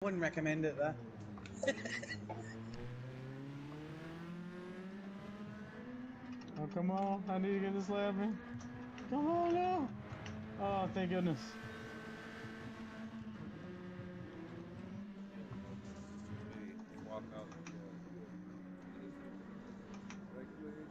Wouldn't recommend it though. Oh, come on. I need to get this lap in. Come on now. Oh, thank goodness. Swap out the brake fluid.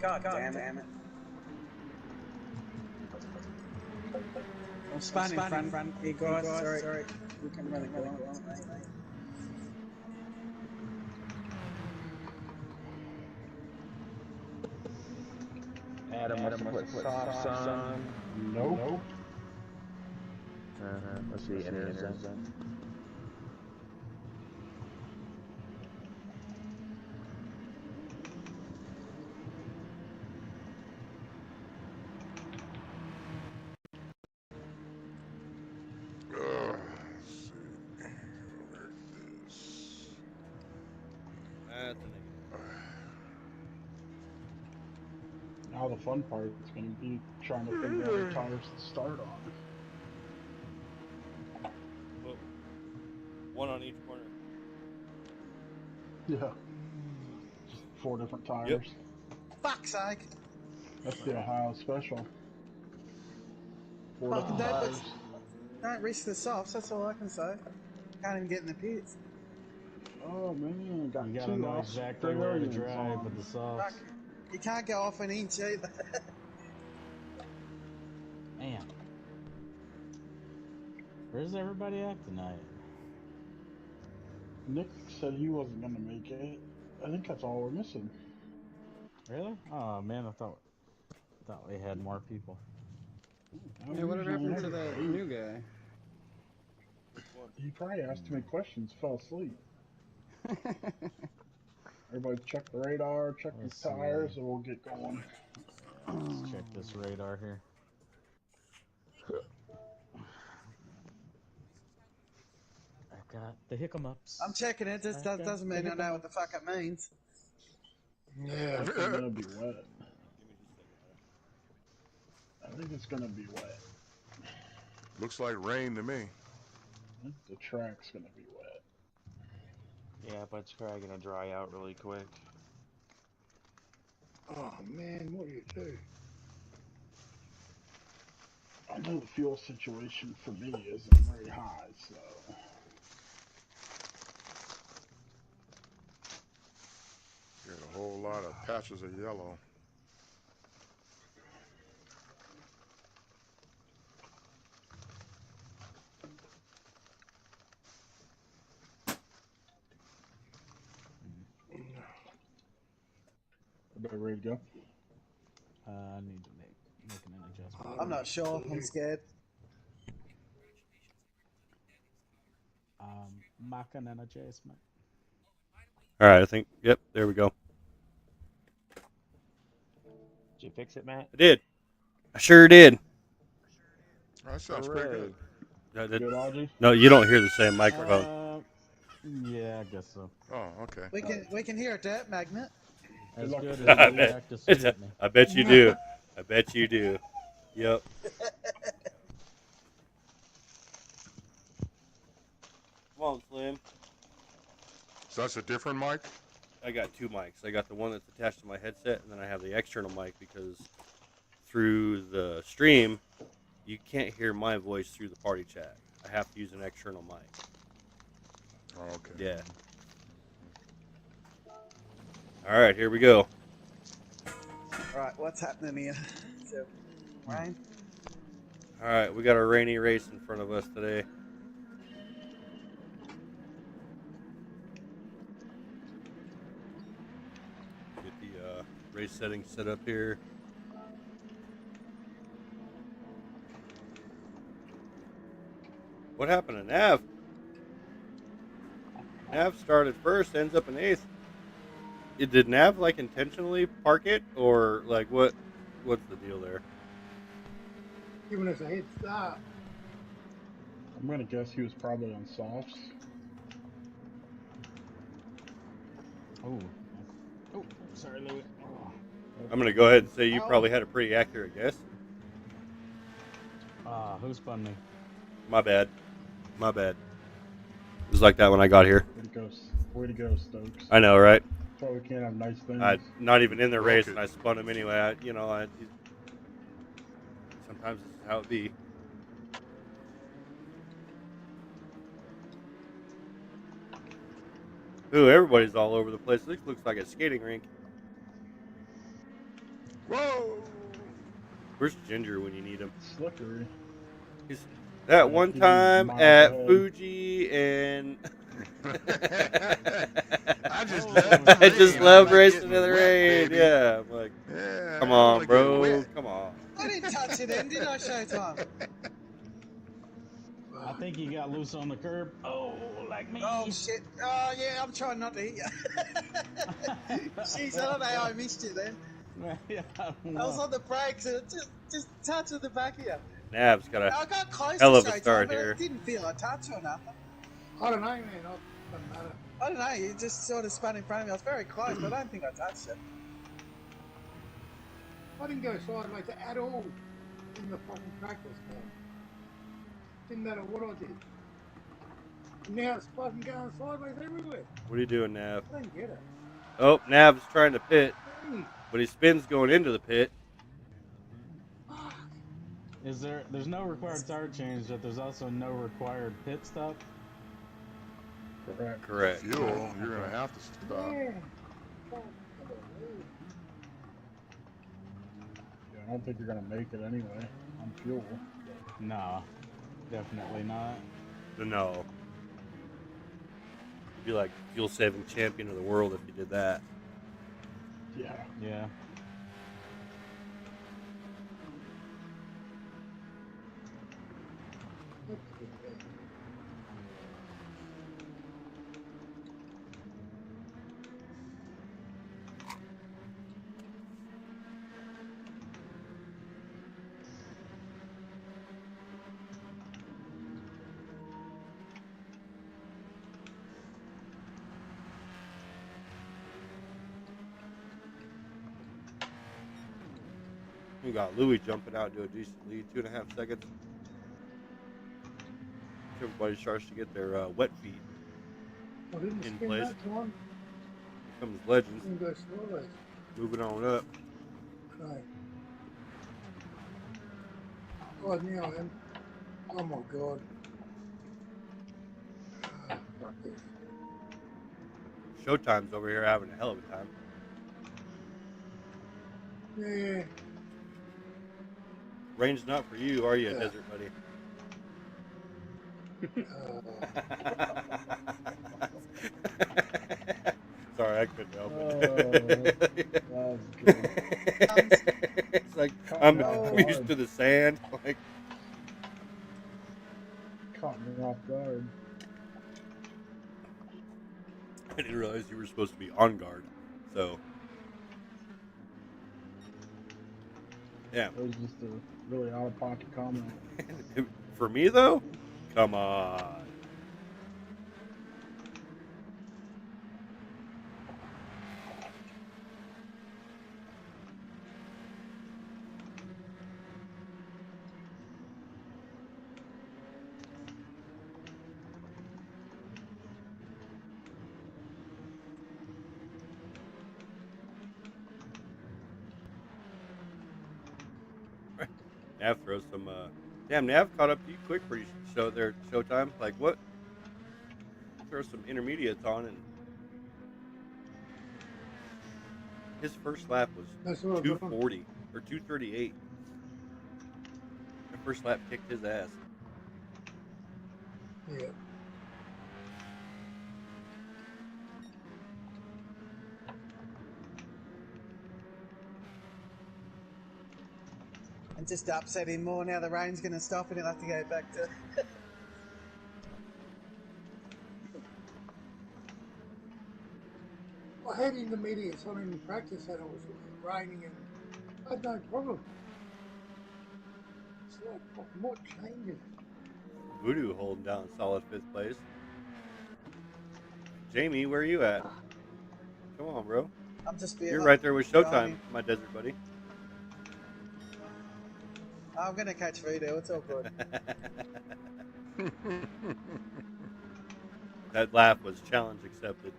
God damn it. I'm spanning in front. Hey guys, sorry. We can run it along, mate. Adam must have put softs on. Nope. Let's see, intercept. That's a negative. Now the fun part is going to be trying to figure out the tires to start on. Well, one on each corner. Yeah. Just 4 different tires. Fuck's sake. That's the Ohio special. 4 different Fucking tires. Don't risk the softs, that's all I can say. Can't even get in the pits. Oh man, got You gotta 2 know exactly where to drive with the softs. You can't go off an inch either. Man. Where's everybody at tonight? Nick said he wasn't going to make it. I think that's all we're missing. Really? Oh man, I thought we had more people. Yeah, whatever happened to that new guy? He probably asked too many questions, fell asleep. Everybody check the radar, check Let's the tires, see. and we'll get going. Let's check this radar here. I got the hiccups. I'm checking it, just doesn't mean I know what the fuck it means. Yeah, it's gonna be wet. I think it's gonna be wet. Looks like rain to me. I think the track's gonna be wet. Yeah, but it's probably gonna dry out really quick. Oh man, what do you do? I know the fuel situation for me isn't very high, so. Got a whole lot of patches of yellow. Everybody ready to go? I need to make an adjustment. I'm not sure, I'm scared. Making an adjustment. All right, I think. Yep, there we go. Did you fix it, Matt? I did. I sure did. That sounds pretty good. Good, Audrey? No, you don't hear the same microphone. Yeah, I guess so. Oh, okay. We can hear it, that magnet. As Good good luck. as you act to sweet me. I bet you do. I bet you do. Yep. Come on, Slim. So that's a different mic? I got 2 mics. I got the one that's attached to my headset, and then I have the external mic because through the stream, you can't hear my voice through the party chat. I have to use an external mic. Oh, okay. Yeah. All right, here we go. Right, what's happening here? So, rain? All right, we got a rainy race in front of us today. Get the race settings set up here. What happened to Nav? Nav started first, ends up in 8th. Did Nav like intentionally park it, or like what? What's the deal there? Giving us a head start. I'm gonna guess he was probably on softs. Oh, oh, sorry, Louis. Oh. I'm gonna go ahead and say you Oh. probably had a pretty accurate guess. Who spun me? My bad. My bad. It was like that when I got here. Way to go, Stokes. I know, right? That's why we can't have nice things. I'm not even in the Broke race, it. and I spun him anyway. Sometimes this is how it be. Ooh, everybody's all over the place. This looks like a skating rink. Whoa! Where's Ginger when you need him? Slippery. He's that Yeah, one he's time miles at ahead. Fuji, and I just Oh. love the I just rain. love like racing getting in the wet, rain. baby. Yeah, I'm like, Yeah, come I on, wanna get bro, wet. come on. I didn't touch it then, did I, Showtime? I think he got loose on the curb. Oh, like me. Oh, shit. Oh, yeah, I'm trying not to hit you. Jeez, I don't know how I missed you then. Yeah, I don't I was know. on the brakes and it just touched the back of you. Nav's got I a got close hell to of a Showtime, start but here. it didn't feel a touch or nothing. I don't know, man. Doesn't matter. I don't know, you just sort of spun in front of me. I was very close, but I don't think I touched it. I didn't go sideways at all in the fucking practice, man. Didn't matter what I did. Now it's fucking going sideways everywhere. What are you doing, Nav? I don't get it. Oh, Nav's trying to pit, Hey, but he spins going into the pit. fuck. There's no required tire change, but there's also no required pit stop? Correct. Correct. Fuel, you're gonna have to stop. Yeah. Fuck. Yeah, I don't think you're gonna make it anyway on fuel. Nah, definitely not. No. You'd be like fuel saving champion of the world if you did that. Yeah. Yeah. We got Louis jumping out to a decent lead, 2.5 seconds. Everybody starts to get their wet feet I didn't in spin place. that time. Here comes Legends, I didn't go sideways. moving on up. Okay. Oh, now I am. Oh my god. Fuck this. Showtime's over here having a hell of a time. Yeah. Rain's not for you, are you, Yeah. desert buddy? Sorry, I couldn't help it. That was good. It's like I'm Oh. used to the sand. Like Caught me off guard. I didn't realize you were supposed to be on guard. So yeah. That was just a really out of pocket comment. For me though, come on. Nav throws some. Damn, Nav caught up to you quick for you showtime. Like what? Throw some intermediates on, and his first lap was That's what I was 240 or 238. The first lap kicked his ass. Yeah. And just upset him more now the rain's going to stop and he'll have to go back to I had intermediates on in practice and it was raining and I had no problem. It's like, fucking what changes? Voodoo holding down solid 5th place. Jamie, where are you at? Come on, bro. I'm just being You're right there with Showtime, behind my desert buddy. I'm gonna catch Voodoo. It's all good. That laugh was challenge accepted.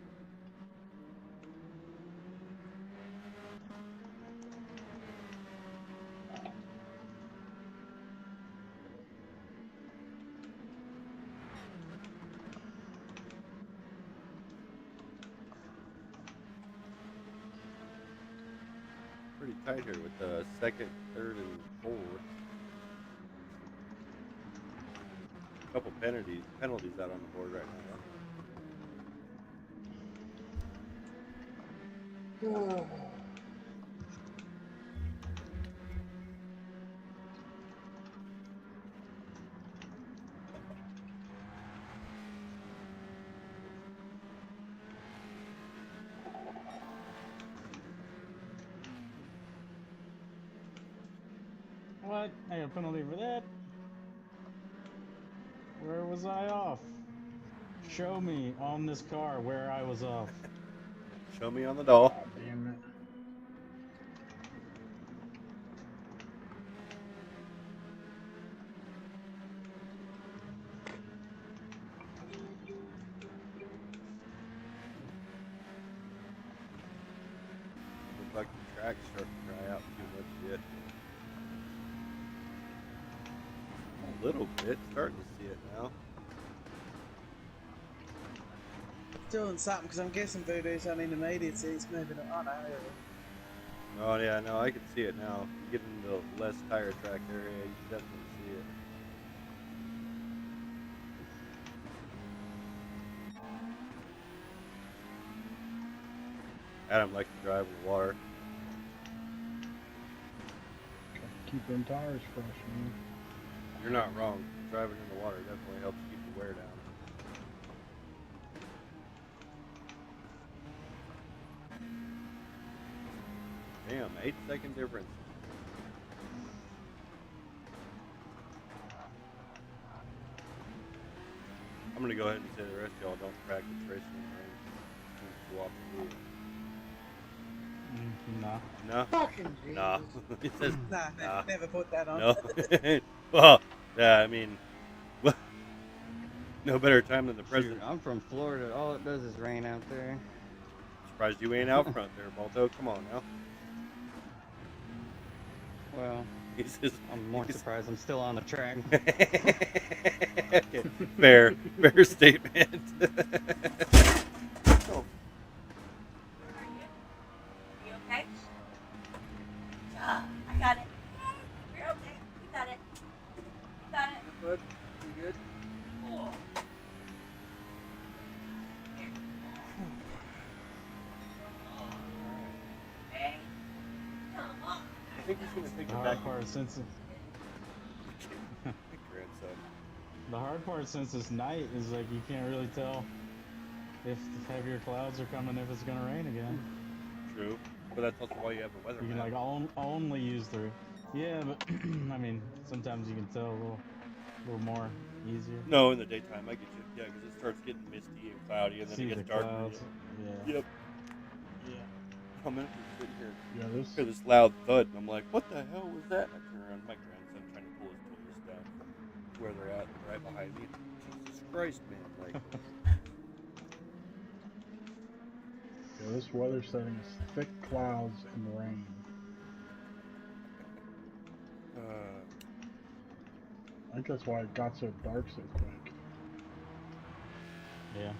Pretty tight here with the 2nd, 3rd, and 4th. A couple penalties out on the board right now. What? I got a penalty for that? Where was I off? Show me on this car where I was off. Show me on the doll. God damn it. Looks like the track's starting to dry out too much yet. A little bit. Starting to see it now. Doing something because I'm guessing Voodoo's on intermediate, so he's moving it. Oh no, there we go. Oh yeah, no, I can see it now. You get into the less tire track area, you can definitely see it. Adam likes to drive in the water. Keep them tires fresh, man. You're not wrong. Driving in the water definitely helps keep the wear down. Damn, 8-second difference. I'm gonna go ahead and say the rest of y'all don't practice racing in the rain. Go off the Nah. No? Fucking Jesus. Nah. He says, Nah, nah. never put that on. No. Well, yeah, I mean, no better time than the president. Shoot, I'm from Florida. All it does is rain out there. Surprised you ain't out front there, Balto. Come on now. Well, He says, I'm more surprised I'm still on the track. Okay, fair statement. Oh, You okay? I got it. You're okay. You got it. You got it. Good. You good? Cool. Hey. Come on. I think he's gonna take The it hard back. part since Grandson. the hard part since it's night is like you can't really tell if the heavier clouds are coming, if it's gonna rain again. True, but that's also why you have a weather You can map. like only use the. Yeah, but I mean sometimes you can tell a little more easier. No, in the daytime, I get you. Yeah, because it starts getting misty and cloudy, and then See it the gets darker. clouds. Yeah. Yep. Yeah. I'm in sitting here. Yeah, this. Hear this loud thud, and I'm like, "What the hell was that?" And I turn around, my grandson trying to pull his toys down from where they're at, right behind me. Jesus Christ, man! Like, Yeah, this weather setting is thick clouds and rain. I think that's why it got so dark so quick. Yeah.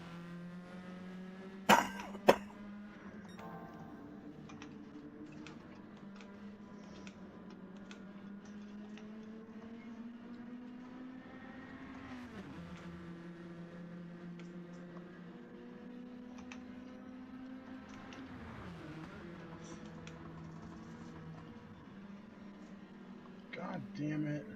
God damn it.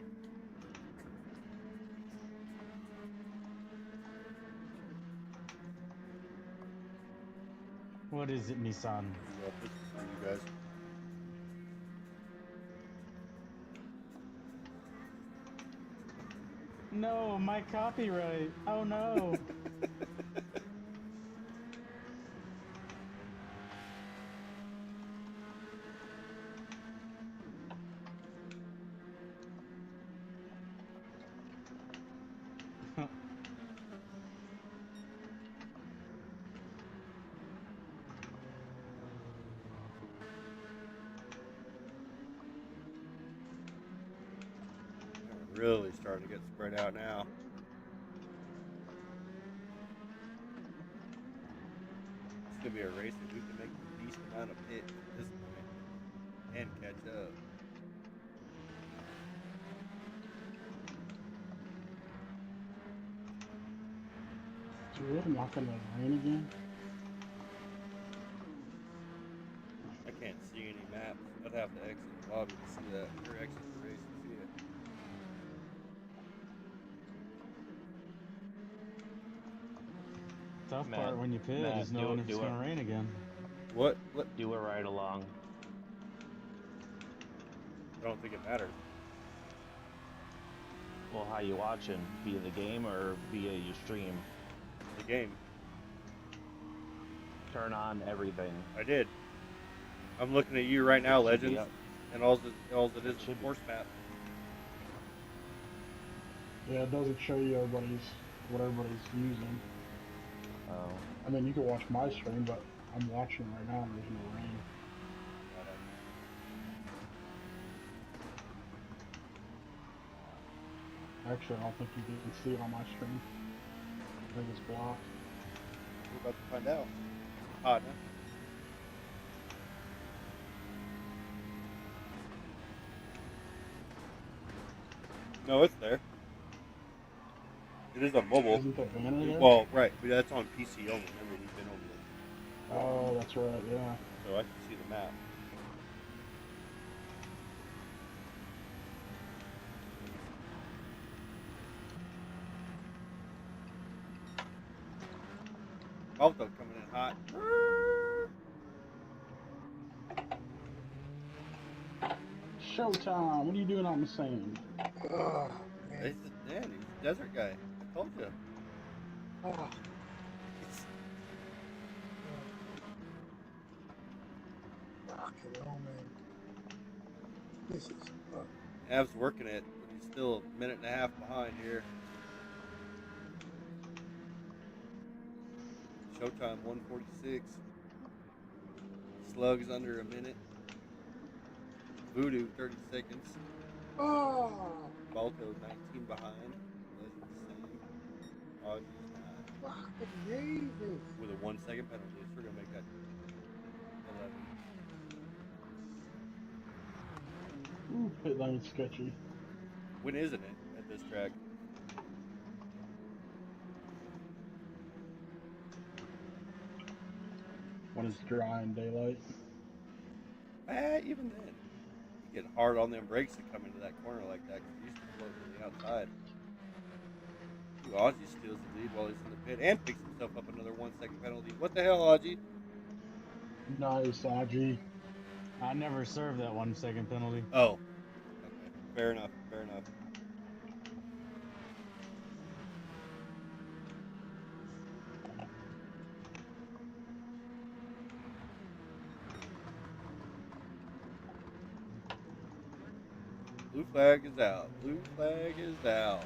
What is it, Nissan? Yep, this is for you guys. No, my copyright. Oh no. They're really starting to get spread out now. It's gonna be a race of who can make the least amount of pits at this point and catch up. Is it really not gonna rain again? I can't see any maps. I'd have to exit the lobby to see that, or exit the race to see it. Tough Matt, part when you pit Matt, is knowing if it's gonna rain again. What? Do a ride along. I don't think it matters. Well, how you watching? Via the game or via your stream? The game. Turn on everything. I did. I'm looking at you right now, It should be Legends, up. and all it is should a be. course map. Yeah, it doesn't show you what everybody's using. Oh. I mean, you can watch my stream, but I'm watching right now and there's no rain. Actually, I don't think you can see it on my stream. I think it's blocked. We're about to find out. Hot, huh? No, it's there. It is on mobile. Isn't the banner there? Well, right, but that's on PC only. Remember, we've been over this. Oh, that's right, yeah. So I can see the map. Alto coming in hot. Showtime! What are you doing on the sand? Oh, man. He's a desert guy. I told you. Oh. Fucking hell, man. This is Av's working it, but he's still a minute and a half behind here. Showtime 146. Slugs under a minute. Voodoo 30 seconds. oh, Balto 19 behind. Legends the same. Audrey's 9. fucking Jesus. With a 1 second penalty. So we're going to make that 11. Ooh, pit lane's sketchy. When isn't it at this track? When it's dry and daylight. Even then. You get hard on them brakes to come into that corner like that because he used to float to the outside. Ooh, Ozzy steals the lead while he's in the pit and picks himself up another 1 second penalty. What the hell, Ozzy? Nice, Aji. I never served that 1 second penalty. Oh. Okay. Fair enough. Fair enough. Blue flag is out. Blue flag is out.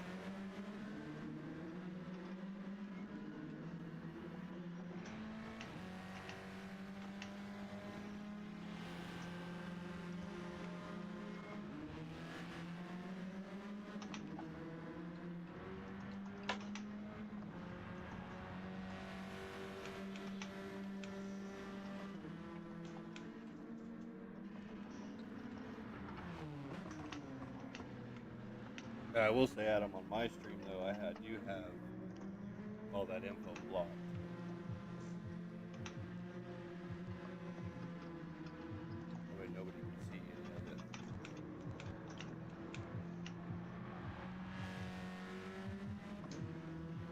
I will say, Adam, on my stream though, I do have all that info blocked. That way nobody can see any of it.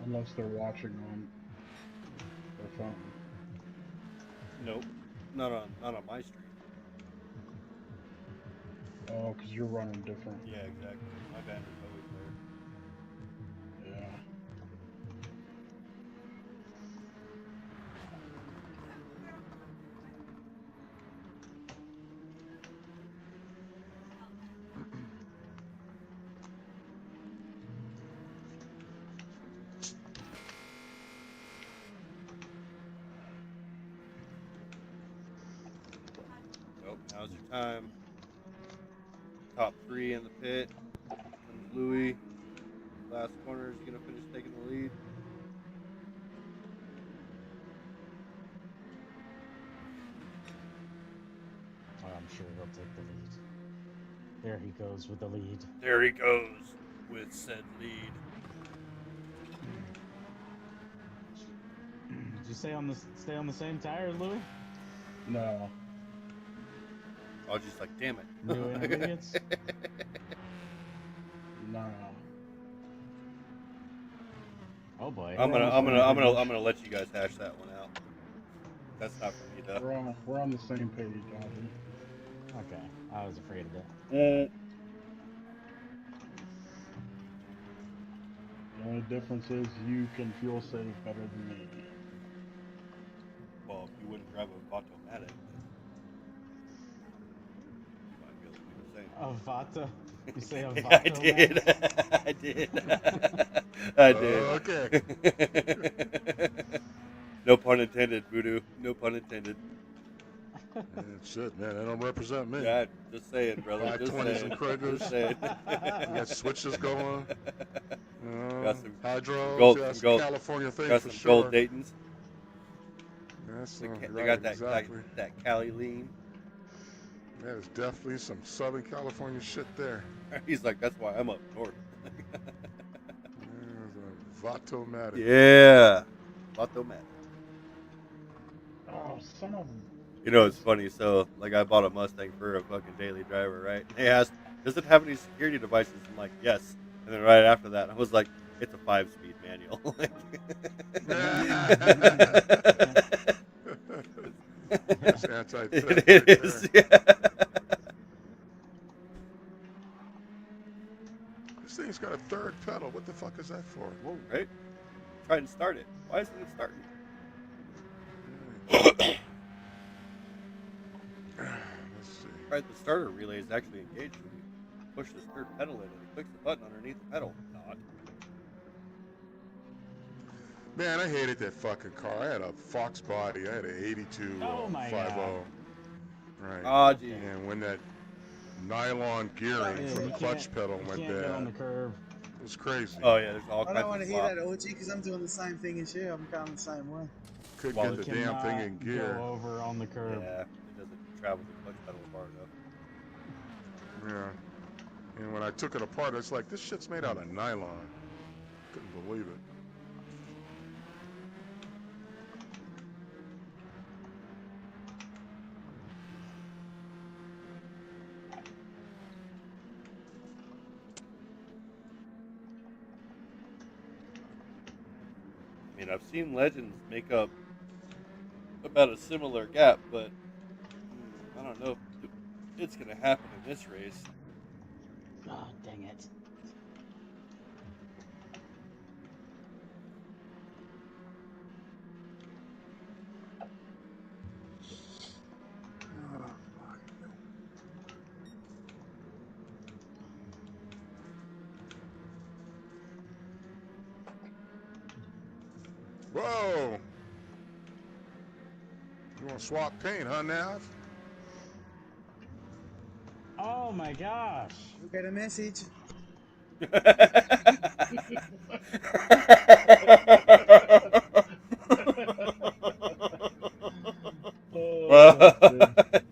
Unless they're watching on their phone. Nope, not on my stream. Oh, because you're running different. Yeah, exactly. My banner's always there. Yeah. Nope, now's your time. Top 3 in the pit. Comes Louis. Last corner, is he going to finish taking the lead? Oh, I'm sure he'll take the lead. There he goes with the lead. There he goes with said lead. Did you stay on the same tire, Louis? No. I was just like, damn it. New intermediates? No. Oh boy. I'm gonna let you guys hash that one out. That's not for me though. We're on the same page, Audrey. Okay, I was afraid of that. The only difference is you can fuel save better than me. Well, if you wouldn't drive a Vato-matic, you might be able to do the same. A Vata? You say a Vato? Yeah, I did. I did. Okay. No pun intended, Voodoo. No pun intended. Shit, man, they don't represent me. Yeah, just saying, brother. Just 520s saying. and Kragers. Just saying. You got switches going. Got some Hydro. gold, That's some gold, California thing got for some sure. gold Daytons. Yes, They right, got that, exactly. that Cali lean. That is definitely some Southern California shit there. He's like, that's why I'm up north. Vato-matic. Yeah, Vato-matic. Oh, son of a... You know, it's funny. So, like, I bought a Mustang for a fucking daily driver, right? They asked, does it have any security devices? I'm like, yes. And then right after that, I was like, it's a 5-speed manual. That's anti-theft It right is, there. yeah. This thing's got a third pedal. What the fuck is that for? Whoa. Right? Try and start it. Why isn't it starting? Let's see. Right, the starter relay is actually engaged when you push this third pedal in and it clicks the button underneath the pedal. Not. Man, I hated that fucking car. I had a Fox body. I had an 82 Oh my 50. God. Right. Oh, gee. And when that nylon gearing Yeah, from the you clutch can't- pedal you went can't get on the bad, curb. it was crazy. Oh, yeah, there's all I kinds don't want of to hear slop. that, OG, because I'm doing the same thing as you. I'm going the same way. Couldn't Well, get it the damn thing in Cannot gear. Go over on the curb. Yeah, it doesn't travel the clutch pedal far enough. Yeah. And when I took it apart, it's like, this shit's made out of nylon. Couldn't believe it. I mean, I've seen Legends make up about a similar gap, but I don't know if it's going to happen in this race. Oh, dang it. Whoa! You want to swap paint, huh, Nav? Oh my gosh. You get a message.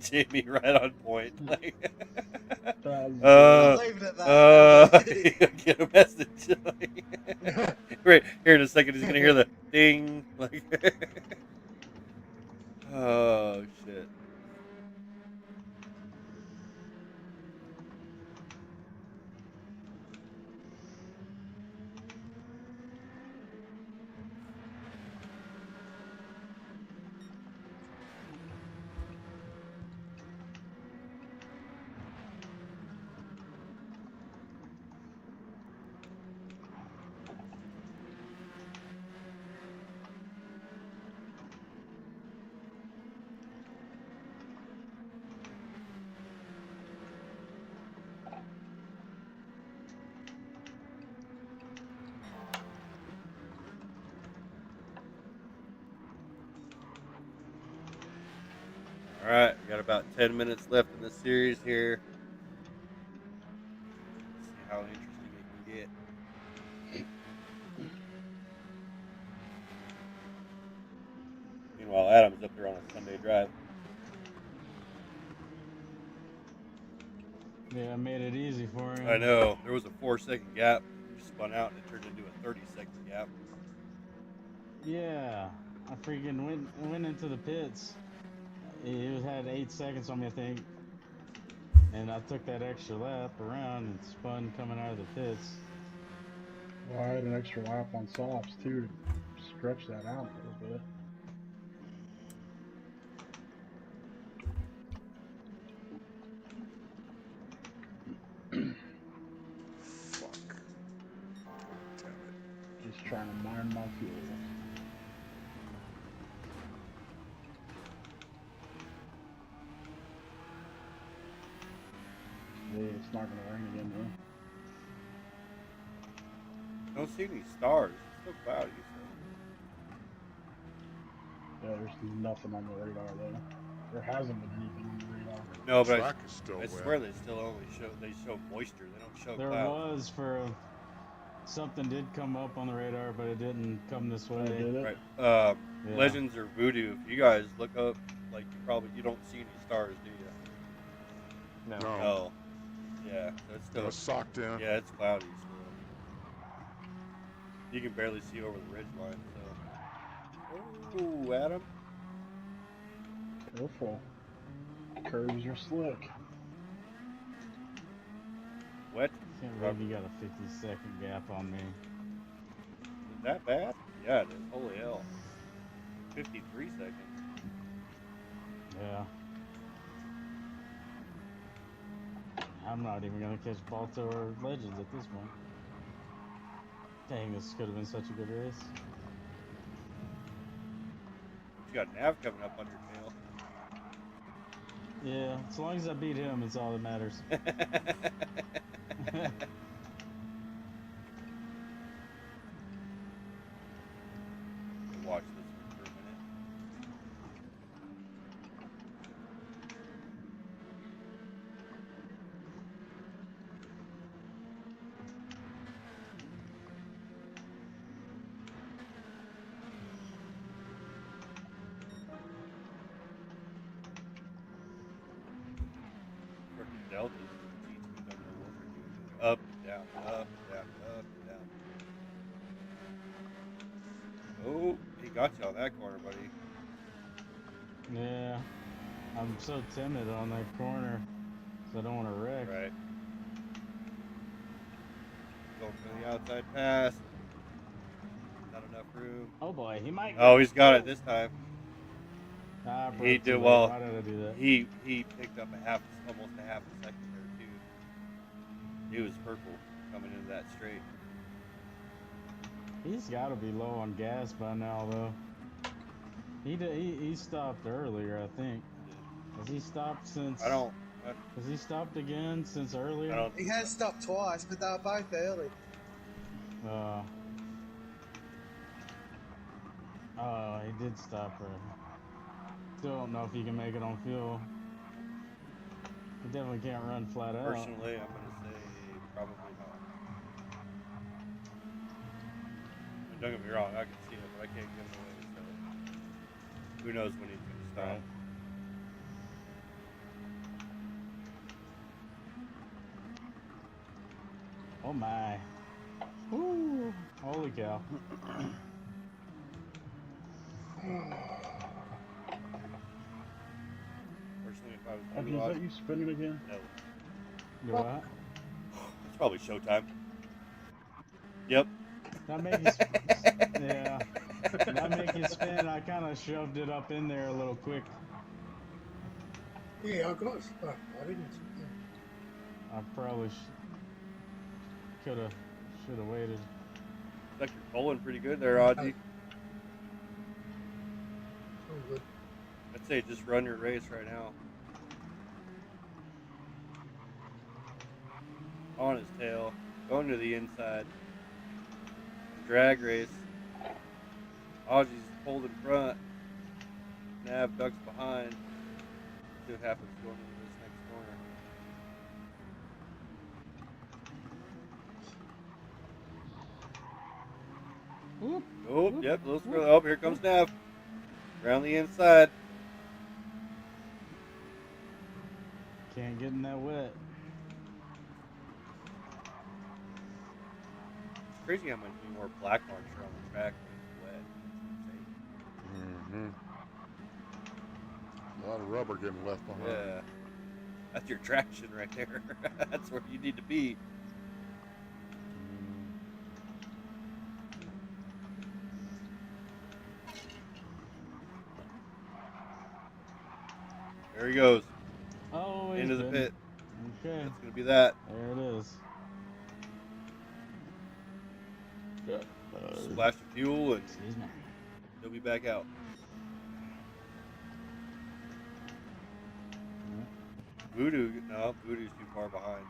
Jamie, right on point. I'll leave it at that. Get a message. Right here in a second, he's gonna hear the ding. Like, oh shit. All right, we got about 10 minutes left in this series here. See how interesting it can get. Meanwhile, Adam's up there on a Sunday drive. Yeah, I made it easy for him. I know. There was a 4-second gap. You spun out and it turned into a 30-second gap. Yeah, I freaking went into the pits. He had 8 seconds on me, I think. And I took that extra lap around and spun coming out of the pits. Well, I had an extra lap on softs too to stretch that out a little bit. Fuck. Damn it. Just trying to mine my fuel. Hey, it's not gonna rain again though. Don't see any stars. It's still cloudy. Yeah, there's nothing on the radar though. There hasn't been anything on the radar. No, but Track is still I wet. swear they still only show moisture. They don't show There clouds. was something did come up on the radar, but it didn't come this way. Did it? Right. Yeah. Legends or Voodoo. If you guys look up, like you don't see any stars, do you? No. No. No. Yeah, so it's still. It's socked in. Yeah, it's cloudy still. You can barely see over the ridge line. So. Ooh, Adam. Careful. Curves are slick. Wet. Can't believe you got a 50-second gap on me. Is that bad? Yeah, it is. Holy hell. 53 seconds. Yeah. I'm not even gonna catch Balto or Legends at this point. Dang, this could have been such a good race. You got Nav coming up on your tail. Yeah, as long as I beat him, it's all that matters. Watch this one for a minute. Freaking Deltas and GTs don't know what they're doing. Up and down, up and down, up and down. Oh, he got you on that corner, buddy. Yeah, I'm so timid on that corner, so I don't want to wreck. Right. Going for the outside pass. Not enough room. Oh boy, he might. Oh, he's got it this time. Ah, He broke did too well. late. Why did I do that? He picked up almost a half a second there too. He was purple coming into that straight. He's got to be low on gas by now, though. He stopped earlier, I think. Has he stopped since? Has he stopped again since earlier? He has stopped twice, but they were both early. Oh, he did stop early. Still don't know if he can make it on fuel. He definitely can't run flat out. Personally, I'm gonna say probably not. And don't get me wrong, I can see it, but I can't give him away. So who knows when he's gonna stop? Right. Oh my. Woo! Holy cow. Personally, if I was Is that you spinning again? no. Do what? It's probably showtime. Yep. That make you yeah. That make you spin. I kind of shoved it up in there a little quick. Yeah, I got stuck. I didn't. I probably should have waited. Looks like you're pulling pretty good there, Audrey. Oh, good. I'd say just run your race right now. On his tail, going to the inside. Drag race. Audrey's pulled in front. Nav ducks behind. see what happens going into this next corner. Whoop, Oh, whoop, yep, little whoop, scroll. Oh, here comes Nav. Around the inside. Can't get in that wet. It's crazy how much more black marks are on the track when it's wet. Mm-hmm. A lot of rubber getting left behind. Yeah. That's your traction right there. That's where you need to be. There he goes. Oh, Into the pit. Okay. That's going to be that. There it is. Splash of fuel and Excuse me. he'll be back out. Voodoo's too far behind.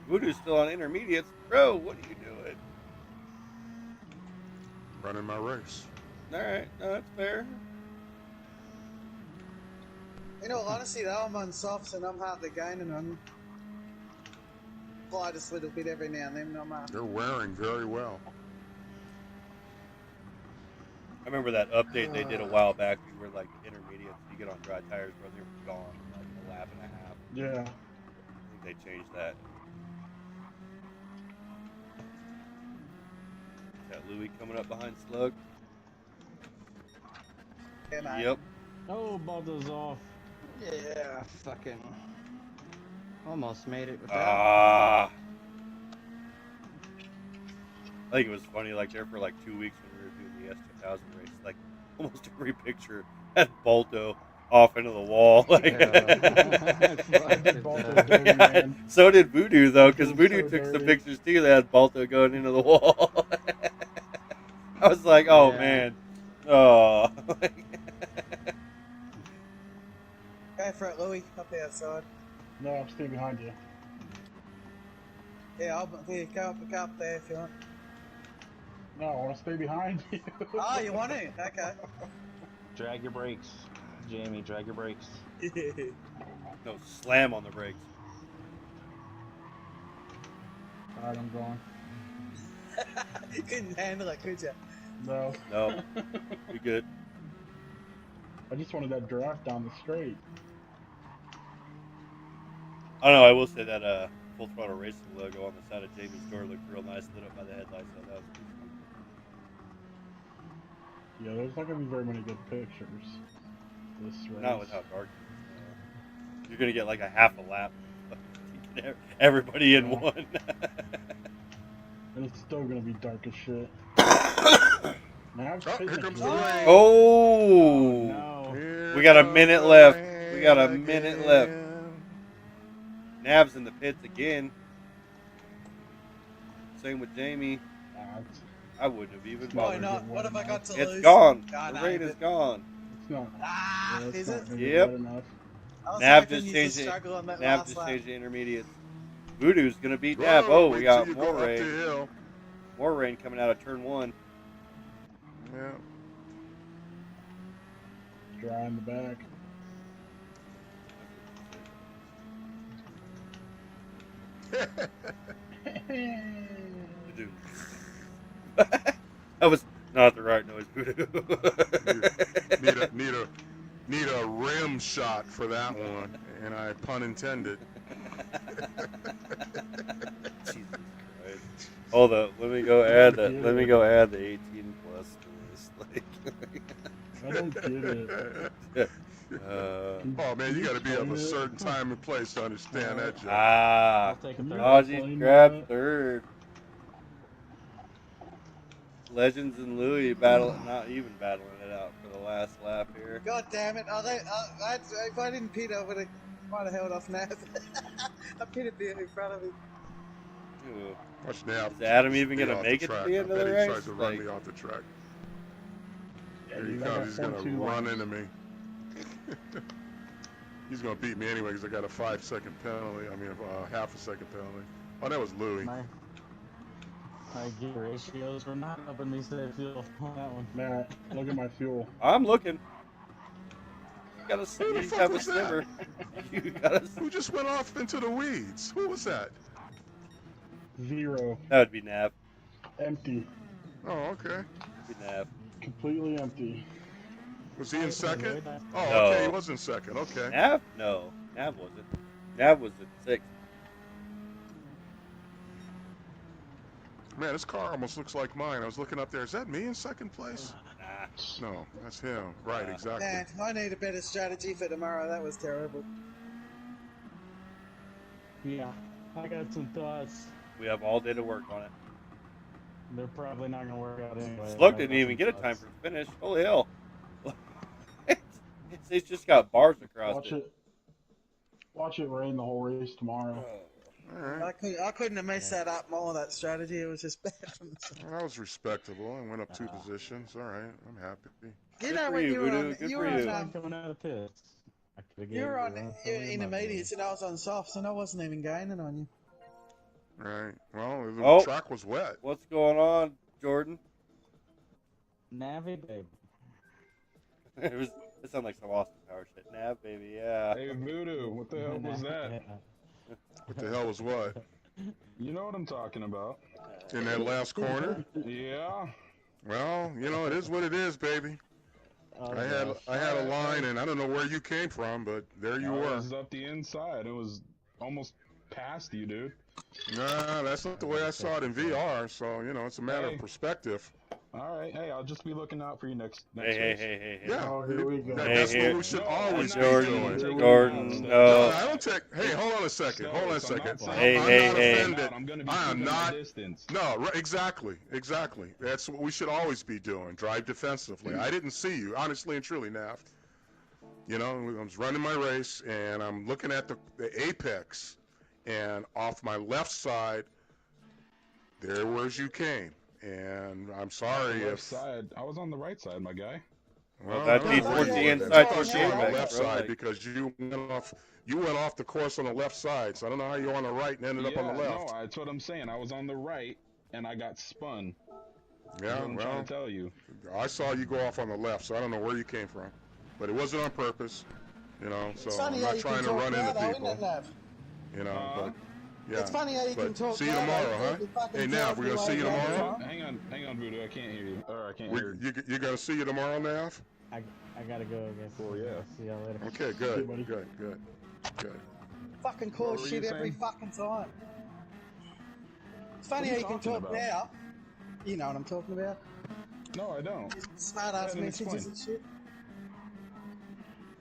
Voodoo's still on intermediates. Bro, what are you doing? Running my race. Alright, no, that's fair. In all honesty, though, I'm on softs and I'm hardly gaining on them. Slide a little bit every now and then. They're wearing very well. I remember that update they did a while back where like the intermediates, you get on dry tires, bro, they were gone in like a lap and a half. Yeah. I think they changed that. Is that Louis coming up behind Slug? Yep. Oh, Baldo's off. Yeah, fucking. Almost made it with that. Ah. I think it was funny, like there for like 2 weeks when we were doing the S2000 race, like almost every picture had Balto off into the wall. Like, Yeah. So did Voodoo though, because Voodoo so took some dirty. pictures too that had Balto going into the wall. I was like, oh Yeah. man, oh. Go for it, Louis, up the outside. No, I'm staying behind you. Yeah, I'll go up there if you want. No, I want to stay behind you. Oh, you want it? Okay. Drag your brakes, Jamie. Drag your brakes. No, slam on the brakes. Alright, I'm going. You couldn't handle it, could you? No. No, you good. I just wanted that draft down the straight. I don't know. I will say that Full Throttle Racing logo on the side of Jamie's door looked real nice, lit up by the headlights. So that was pretty cool. Yeah, there's not going to be very many good pictures this race. Not with how dark it is. You're gonna get like a half a lap. Everybody in Yeah. one. And it's still going to be dark as shit. Now Here comes the rain. Oh! No. Here We got a comes minute the left. rain We got a minute left. again. Nav's in the pits again. Same with Jamie. I wouldn't have even Why bothered. not? What have I got to lose? It's gone. God, The no, rain is but- gone. It's not. Ah, Yeah, it's is not it? gonna be Yep. wet enough. I was Nav hoping just you changed it. struggle on that Nav last just lap. changed the intermediates. Voodoo's gonna beat Whoa, Nav. Oh, wait we till got you more go up the rain. hill. More rain coming out of turn 1. Yeah. Dry in the back. That was not the right noise, Voodoo. need a rim shot for that one, and I pun intended. Jesus Christ. Hold up, let me go add that. Let me go add the 18 plus to this. I don't get it. Oh man, you got to be of a certain time and place to understand that joke. I'll take a third. Ozzy grabbed third. Legends and Louis not even battling it out for the last lap here. God damn it! If I didn't pit, I might have held off Nav. I pitted in front of him. Ooh. Watch now. Is Adam even Be gonna off make the it to track. the end I of the bet race? he tries to run me off the track. Here he comes. He's gonna run into me. He's gonna beat me anyway because I got a 5-second penalty. I mean, half a second penalty. Oh, that was Louis. My gear ratios were not up in me, so I feel on that one. Matt, look at my fuel. I'm looking. Who the fuck have a was that? simmer. You gotta. Who just went off into the weeds? Who was that? Zero. That would be Nav. Empty. Oh, okay. Be Nav. Completely empty. Was he in second? Oh, No. okay, he was in second. Okay. Nav? No, Nav wasn't. Nav was at 6th. Man, this car almost looks like mine. I was looking up there. Is that me in second place? Nah. No, that's him. Right, exactly. Man, I need a better strategy for tomorrow. That was terrible. Yeah, I got some thoughts. We have all day to work on it. They're probably not gonna work out anyway. Slug didn't even get a time for the finish. Holy hell! It's just got bars across it. Watch it rain the whole race tomorrow. All right. I couldn't have messed that up more. That strategy, it was just bad from the start. Well, that was respectable. I went up 2 positions. All right, I'm happy. You know when you were on, Good you for were you. on, Coming out of pits. you were on intermediates and I was on softs and I wasn't even gaining on you. Right. Well, the Oh. track was wet. What's going on, Jordan? Navi, baby. It sounded like some Austin Power shit. Nav, baby, yeah. Hey, Voodoo, what the hell was that? What the hell was what? You know what I'm talking about. In that last corner? Yeah. Well, you know, it is what it is, baby. I had a line, and I don't know where you came from, but there you were. I was up the inside. It was almost past you, dude. Nah, that's not the way I saw it in VR, so, you know, it's a matter of perspective. All right, hey, I'll just be looking out for you next Hey. race. Yeah, Oh, here we go. that's Hey, what we should always be Jordan, doing. Jordan, No, no. I don't take. Hey, hold on a second. Hold on a second. Hey, I'm hey, not hey. offended. I'm gonna be I am keeping my not. distance. No, right, exactly. That's what we should always be doing. Drive defensively. I didn't see you, honestly and truly, Nav. You know, I was running my race, and I'm looking at the apex, and off my left side, there was you came. And I'm sorry Left if. side. I was on the right side, my guy. Well, that means towards the inside That's towards you the on the apex, left bro, side like- because you went off the course on the left side. So I don't know how you were on the right and ended up on the left. No, that's what I'm saying. I was on the right, and I got spun. Yeah, That's what I'm well, trying to tell you. I saw you go off on the left, so I don't know where you came from, but it wasn't on purpose. You know, so It's funny I'm how not you trying can to talk run now, into though, people. isn't it, Nav? You know, but yeah. It's funny how you can But talk see you now, tomorrow, though. huh? You fucking Hey, tell Nav, we're gonna me see you why you're tomorrow. wrong. Hang on, Voodoo. I can't hear you. Or I can't hear. You gonna see you tomorrow, Nav? I gotta go, I guess. Well, yeah. See y'all later. Okay, good. Fucking What cause were shit you every saying? fucking time. It's funny What are how you you can talking talk about? now. You know what I'm talking about. No, I don't. Smart ass Go ahead and messages explain. and shit.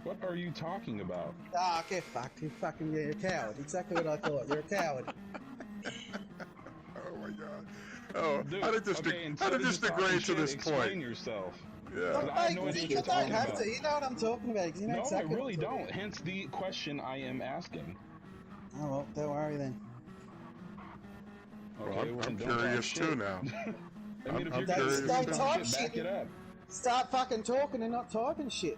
What are you talking about? Ah, get fucked. You fucking, you're a coward. Exactly what I thought. You're a coward. Oh my God. Oh, Dude, how did this okay, how instead did of this just talking degrade to shit, this explain point? yourself. Yeah. I have no idea what You you're don't talking have about. to. You know what I'm talking about. 'Cause you know No, exactly I really what I'm don't. Hence the question I am asking. Oh, well, don't worry then. Well, Okay, I'm then don't curious talk too shit. now. I mean, if I'm you're curious gonna too. talk Don't shit, talk back shit. it up. Start fucking talking and not typing shit.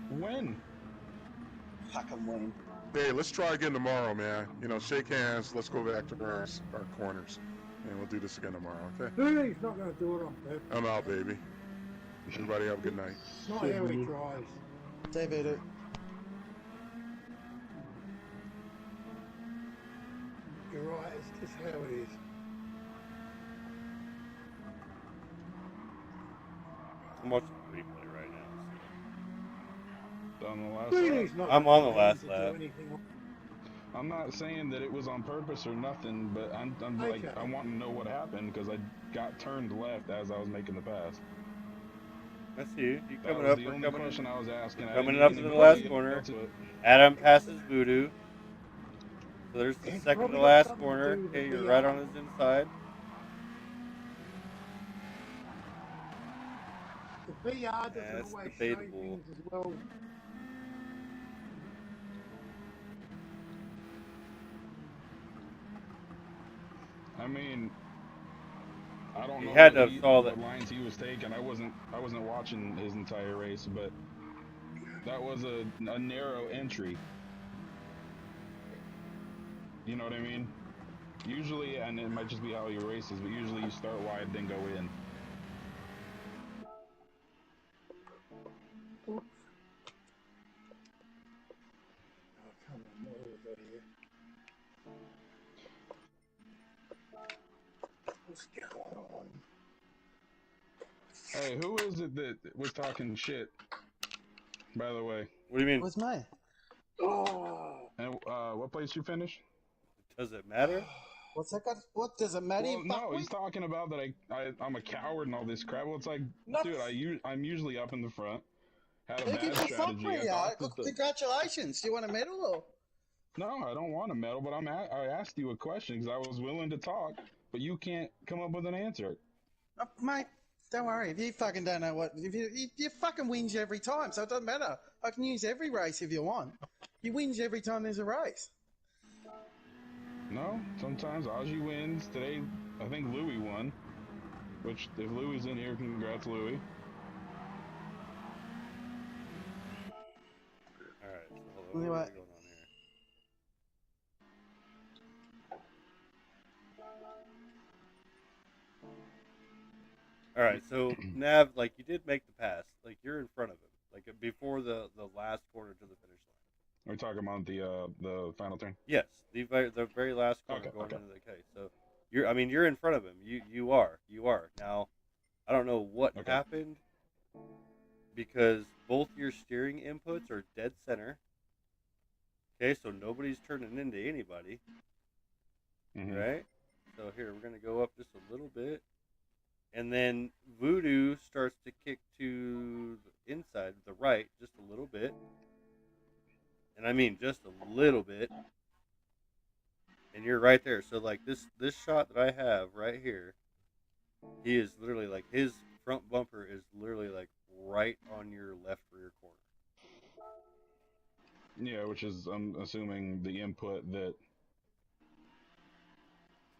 When? Fucking win. Hey, let's try again tomorrow, man. You know, shake hands. Let's go back to our corners, and we'll do this again tomorrow. Okay? Voodoo's not going to do it on purpose. I'm out, baby. Everybody have a good night. It's not how he drives. David, You're right, it's just how it is. I'm watching the replay right now. On the last Voodoo's lap. not I'm gonna on the be last able to do lap. anything. I'm not saying that it was on purpose or nothing, but I'm like, Okay. I want to know what happened because I got turned left as I was making the pass. I see you. You That coming was up? the We're only coming question I was asking. I coming didn't up even to the know last you corner. got to it. Adam passes Voodoo. So there's the It's second probably to got last something to corner. do with Okay, the you're VR. right on his inside. The VR doesn't That's always show debatable. things as well. I mean, I don't He know had what to have saw what that. lines he was taking. I wasn't watching his entire race, but that was a narrow entry. You know what I mean? Usually, and it might just be how he races, but usually you start wide then go in. Oh, come on, what is that here? What's going on? Hey, who is it that was talking shit? By the way. What do you mean? What's me? Oh. And what place you finish? Does it matter? What's that got? What does it matter? Well, You no, fuckwit? he's talking about that I'm a coward and all this crap. Well, it's like, Not. dude, I'm usually up in the front. Had a Who gives bad a fuck strategy. where I you are? thought that Look, congratulations. Do you want a medal or? No, I don't want a medal, but I asked you a question because I was willing to talk, but you can't come up with an answer. Mate, don't worry. If you fucking don't know what, if you fucking whinge every time, so it doesn't matter. I can use every race if you want. You whinge every time there's a race. No, sometimes Aji wins. Today, I think Louis won. Which, if Louis in here, congrats, Louis. All right. So hold on. Anyway. What's going on here? All right, so Nav, like you did make the pass, like you're in front of him, like before the last corner to the finish line. Are we talking about the final turn? Yes, the very last corner Okay, going okay. into the K. So you're in front of him. You are now. I don't know what Okay. happened because both your steering inputs are dead center. Okay, so nobody's turning into anybody, right? So here we're gonna go up just a little bit. And then Voodoo starts to kick to the inside, the right, just a little bit. And I mean just a little bit. And you're right there. So like this shot that I have right here, he is literally like his front bumper is literally like right on your left rear corner. Yeah, which is I'm assuming the input that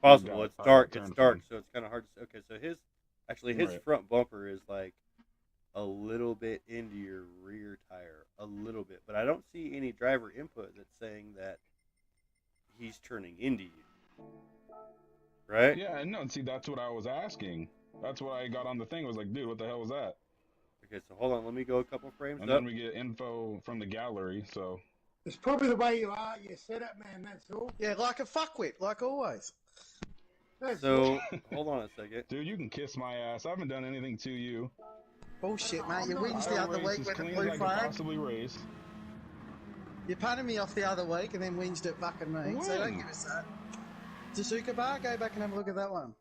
Possible. It's dark. It's dark, from. so it's kind of hard to. Okay, so his Right. front bumper is like a little bit into your rear tire, a little bit, but I don't see any driver input that's saying that he's turning into you, right? Yeah, no, see, that's what I was asking. That's what I got on the thing. I was like, dude, what the hell was that? Okay, so hold on, let me go a couple frames And up. then we get info from the gallery, so. It's probably the way you are, your setup, man, that's all. Yeah, like a fuckwit, like always. So, hold on a second. Dude, you can kiss my ass. I haven't done anything to you. Bullshit, mate. You whinged I the other race week as with the clean as blue I could flag. possibly race. You punted me off the other week and then whinged at fucking me. When? So don't give us that. Tasuka Bar, go back and have a look at that one.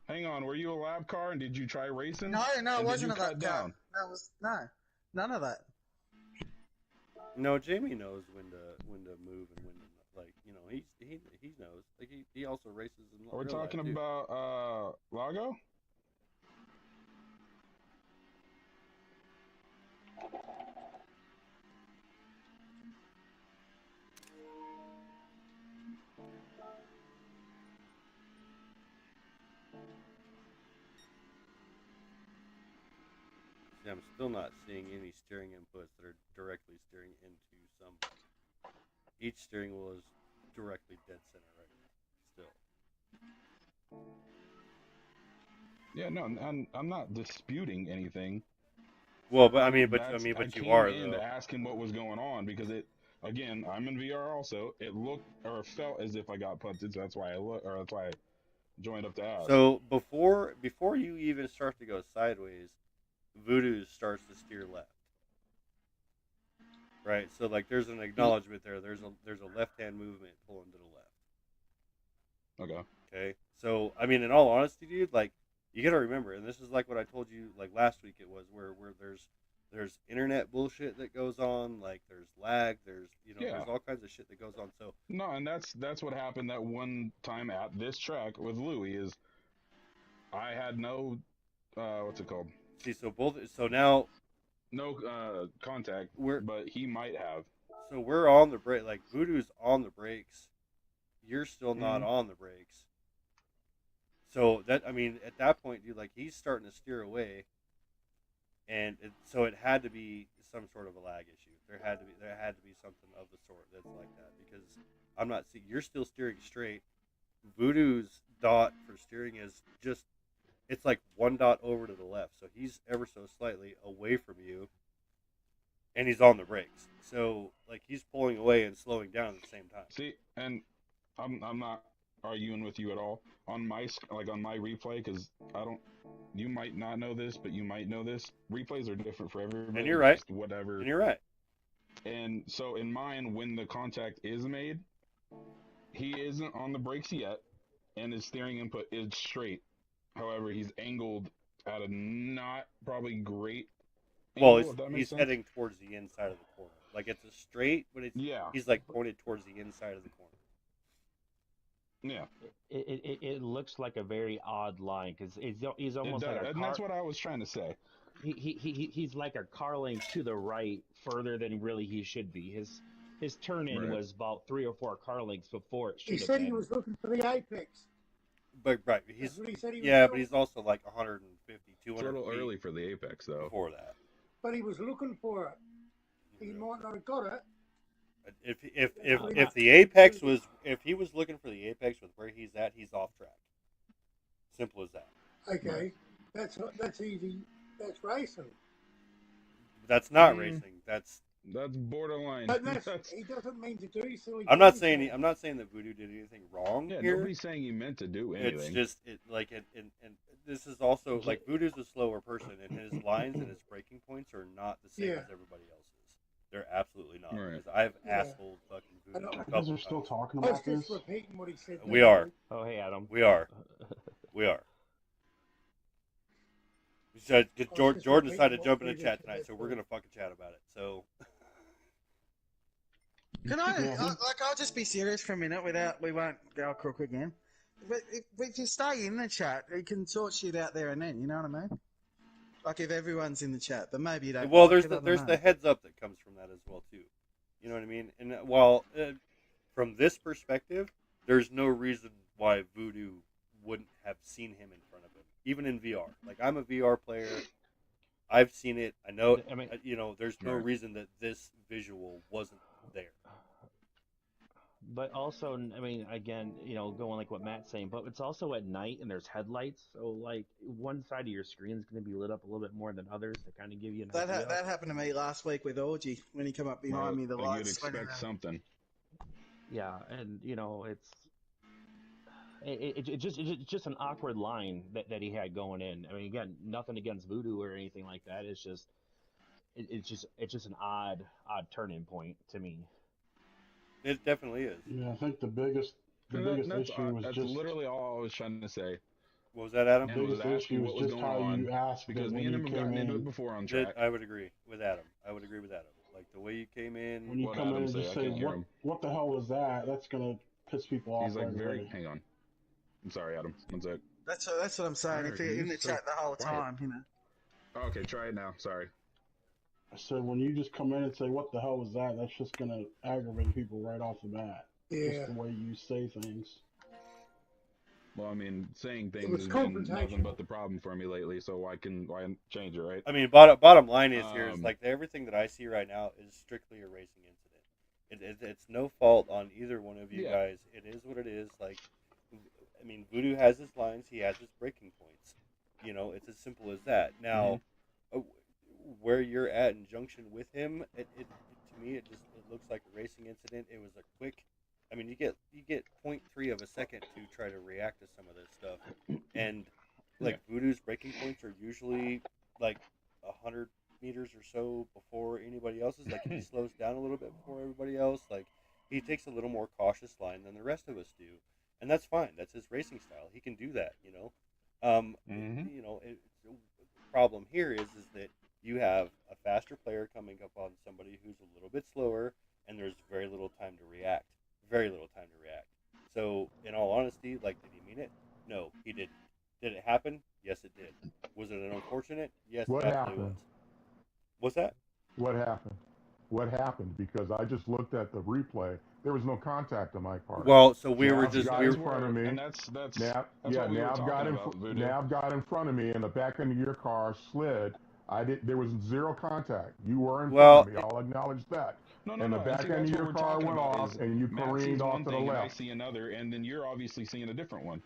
Hang on, were you a lab car and did you try racing? No, it wasn't a lap car. Down? That was none of that. No, Jamie knows when to move and when to he knows. Like he also races in Are we real life, talking too. about Lago? See, I'm still not seeing any steering inputs that are directly steering into somebody. Each steering wheel is directly dead center right now. Still. Yeah, no, I'm not disputing anything. Well, but I you came are in though. to ask him what was going on because again, I'm in VR also. It looked or felt as if I got punted, so that's why I joined up to ask. So before you even start to go sideways, Voodoo starts to steer left. Right, so like there's an acknowledgement there. There's a left-hand movement pulling to the left. Okay. Okay. So I mean, in all honesty, dude, like you gotta remember, and this is like what I told you like last week. It was where there's internet bullshit that goes on. Like there's lag. There's there's all kinds of shit that goes on. So no, and that's what happened that one time at this track with Louis is I had no what's it called? See, so now no contact, but he might have. So we're on the brake. Like Voodoo's on the brakes. You're still not on the brakes. So at that point, dude, like he's starting to steer away, and so it had to be some sort of a lag issue. There had to be something of the sort that's like that because I'm not seeing. You're still steering straight. Voodoo's dot for steering is it's like one dot over to the left. So he's ever so slightly away from you, and he's on the brakes. So like he's pulling away and slowing down at the same time. See, and I'm not arguing with you at all on my replay, because I don't. You might not know this, but you might know this. Replays are different for everybody. And you're right. Just whatever. And you're right. And so in mine, when the contact is made, he isn't on the brakes yet, and his steering input is straight. However, he's angled at a not probably great well, angle, he's heading towards the inside of the corner. Like it's a straight, but he's like pointed towards the inside of the corner. Yeah, it looks like a very odd line because he's almost like a car. And that's what I was trying to say. He's like a car lane to the right, further than really he should be. His turn in was about 3 or 4 car lengths before it should have been. He said he was looking for the apex. But right, but he's also like 150, 200 It's a little feet early for the apex though. Before that. But he was looking for it. He might not have got it. If the apex was, if he was looking for the apex with where he's at, he's off track. Simple as that. Okay, that's easy. That's racing. That's not racing. That's borderline. But he doesn't mean to do silly. I'm not saying that Voodoo did anything wrong here. Nobody's saying he meant to do anything. It's just and this is also like Voodoo's a slower person, and his lines and his braking points are not the same as everybody else's. They're absolutely not. Right. Because I've asshole fucking Voodoo. You guys are still talking I was about this? just repeating what he said. We are. Oh, hey, Adam. We are. Jordan decided to jump in the chat tonight, so we're gonna fucking chat about it. So. Can I'll just be serious for a minute we won't go crook again. But if you stay in the chat, you can sort shit out there and then, you know what I mean? Like if everyone's in the chat, but maybe you don't. Well, there's the heads up that comes from that as well too. You know what I mean? And while from this perspective, there's no reason why Voodoo wouldn't have seen him in front of him, even in VR. Like I'm a VR player, I've seen it. I know. I mean, there's no reason that this visual wasn't there. But also, I mean, again, going like what Matt's saying, but it's also at night and there's headlights, so like one side of your screen is going to be lit up a little bit more than others to kind of give you an idea. That happened to me last week with Orgy when he came up behind me. The lights. You'd expect something. Yeah, and it's just an awkward line that he had going in. I mean, again, nothing against Voodoo or anything like that. It's just an odd turning point to me. It definitely is. Yeah, I think the biggest issue was that's just literally all I was trying to say. What was that, Adam? The biggest issue was just how you asked because me and him have gotten into it before on track. I would agree with Adam. Like the way you came in. When you come in and just say, "What the hell was that?" That's gonna piss people off. He's like, hang on. I'm sorry, Adam. One sec. That's what I'm saying. If you're in the chat the whole time, Okay, try it now. Sorry. I said, when you just come in and say, "What the hell was that?" That's just gonna aggravate people right off the bat. Yeah. Just the way you say things. Well, I mean, saying things has been nothing but the problem for me lately, so why change it, right? I mean, bottom line is here is like everything that I see right now is strictly a racing incident. It's no fault on either one of you guys. It is what it is. Like, I mean, Voodoo has his lines. He has his breaking points. It's as simple as that. Now, where you're at in junction with him, to me, it looks like a racing incident. It was a quick. I mean, you get 0.3 of a second to try to react to some of this stuff, and like Voodoo's breaking points are usually like 100 meters or so before anybody else's. Like he slows down a little bit before everybody else. Like he takes a little more cautious line than the rest of us do, and that's fine. That's his racing style. He can do that. The problem here is that you have a faster player coming up on somebody who's a little bit slower, and there's very little time to react. So, in all honesty, like, did he mean it? No, he didn't. Did it happen? Yes, it did. Was it unfortunate? Yes, What it absolutely happened? was. What's that? What happened? What happened? Because I just looked at the replay. There was no contact on my part. Well, so we were Nav just got in front of me. And that's Nav got in front of me, and the back end of your car slid. There was zero contact. You were in front of me. I'll acknowledge that. And the back end of your car went off, and you careened off to the left. I see another, and then you're obviously seeing a different one.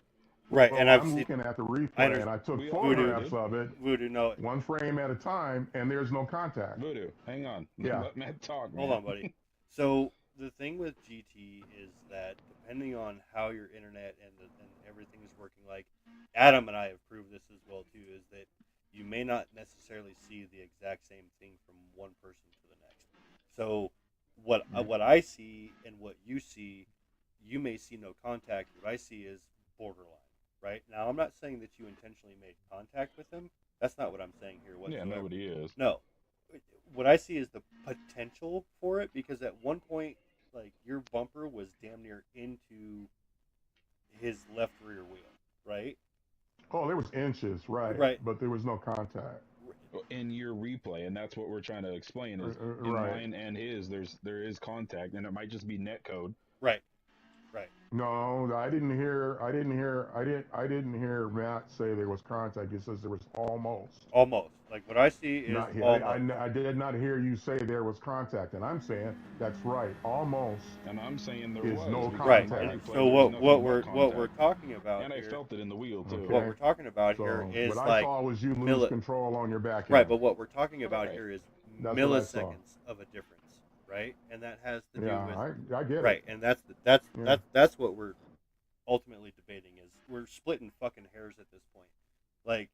Right, Well, and I've I'm seen. looking at the replay, and I took photographs of it, Voodoo, no. one frame at a time, and there's no contact. Voodoo, hang on. Yeah. Let Matt talk, man. Hold on, buddy. So the thing with GT is that depending on how your internet and everything is working, like Adam and I have proved this as well too, is that you may not necessarily see the exact same thing from one person to the next. So what I see and what you see, you may see no contact. What I see is borderline. Right now, I'm not saying that you intentionally made contact with him. That's not what I'm saying here whatsoever. Yeah, nobody is. No, what I see is the potential for it, because at one point, like, your bumper was damn near into his left rear wheel, right? Oh, there was inches, right? Right. But there was no contact. In your replay, and that's what we're trying to explain is in mine and his, there is contact, and it might just be net code. Right. Right. No, I didn't hear Matt say there was contact. He says there was almost. Almost. Like, what I see is almost. I did not hear you say there was contact, and I'm saying that's right. Almost. And I'm saying there is was no right. contact. So what we're talking about, and here, I felt it in the wheel too. What we're talking about here is what like I saw was you lose control on your back end. Right, but what we're talking about here is that's milliseconds of a difference, right? And that has to do with I get right, it. and that's what we're ultimately debating is we're splitting fucking hairs at this point. Like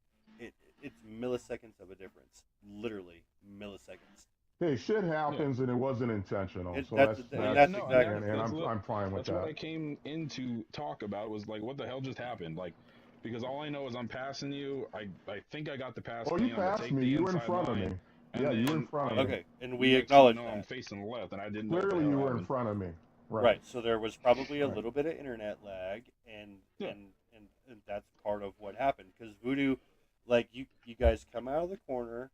it's milliseconds of a difference, literally milliseconds. Hey, shit happens and it wasn't intentional. So that's exactly, and I'm fine with that. That's what I came in to talk about was like, what the hell just happened? Like, because all I know is I'm passing you. I think I got the pass. Oh, you passed me. You were in front of me. Yeah, you were in front of me. Okay, and we acknowledge that. I'm facing left, and I didn't Clearly, know you were in front of me. Right. So there was probably a little bit of internet lag, and that's part of what happened. Because Voodoo, like you guys come out of the corner,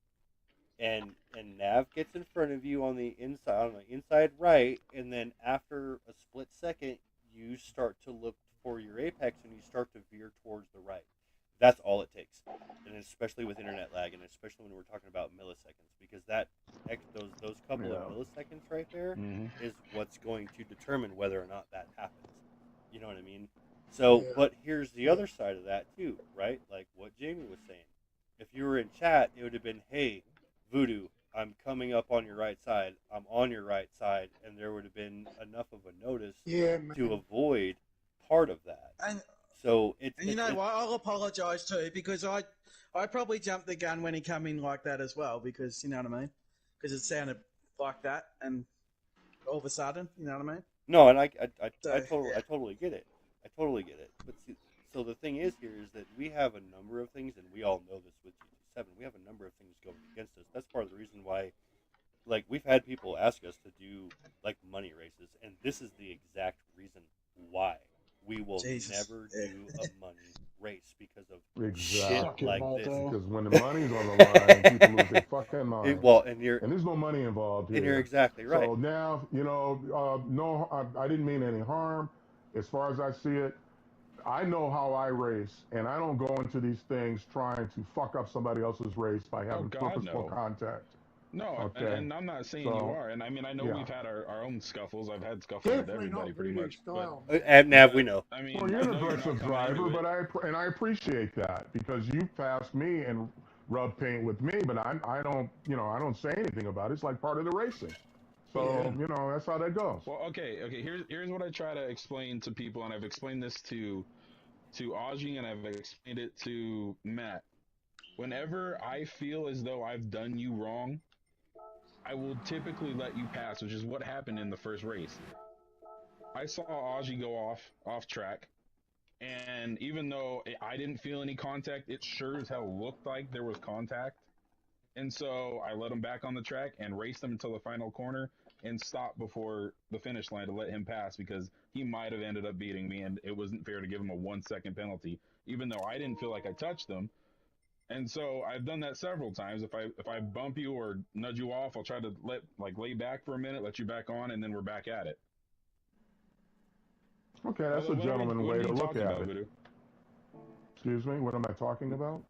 and Nav gets in front of you on the inside right, and then after a split second, you start to look for your apex, and you start to veer towards the right. That's all it takes, and especially with internet lag, and especially when we're talking about milliseconds, because those couple of milliseconds right there is what's going to determine whether or not that happens. You know what I mean? So, but here's the other side of that too, right? Like what Jamie was saying. If you were in chat, it would have been, "Hey, Voodoo, I'm coming up on your right side. I'm on your right side," and there would have been enough of a notice to avoid part of that. And so you know what? I'll apologise too, because I probably jumped the gun when he come in like that as well, because you know what I mean, because it sounded like that, and all of a sudden, you know what I mean. No, and I totally get it. I totally get it. But see, so the thing is here is that we have a number of things, and we all know this with GT7. We have a number of things going against us. That's part of the reason why, like, we've had people ask us to do like money races, and this is the exact reason why we will never do a money race, because of shit like this. Because when the money's on the line, people lose their fucking mind. And there's no money involved here. And you're exactly right. So now, no, I didn't mean any harm. As far as I see it, I know how I race, and I don't go into these things trying to fuck up somebody else's race by having purposeful contact. No, and I'm not saying you are. And I mean, I know we've had our own scuffles. I've had scuffles with everybody pretty much. And Nav, we know. I mean, well, you're an aggressive driver, but I appreciate that, because you passed me and rubbed paint with me, but I don't say anything about it. It's like part of the racing. So, that's how that goes. Well, okay. Here's what I try to explain to people, and I've explained this to Aji, and I've explained it to Matt. Whenever I feel as though I've done you wrong, I will typically let you pass, which is what happened in the first race. I saw Aji go off track, and even though I didn't feel any contact, it sure as hell looked like there was contact. And so I let him back on the track and raced him until the final corner and stopped before the finish line to let him pass, because he might have ended up beating me, and it wasn't fair to give him a 1-second penalty, even though I didn't feel like I touched him. And so I've done that several times. If I bump you or nudge you off, I'll try to lay back for a minute, let you back on, and then we're back at it. Okay, that's a gentleman way to look at it. Excuse me, what am I talking about?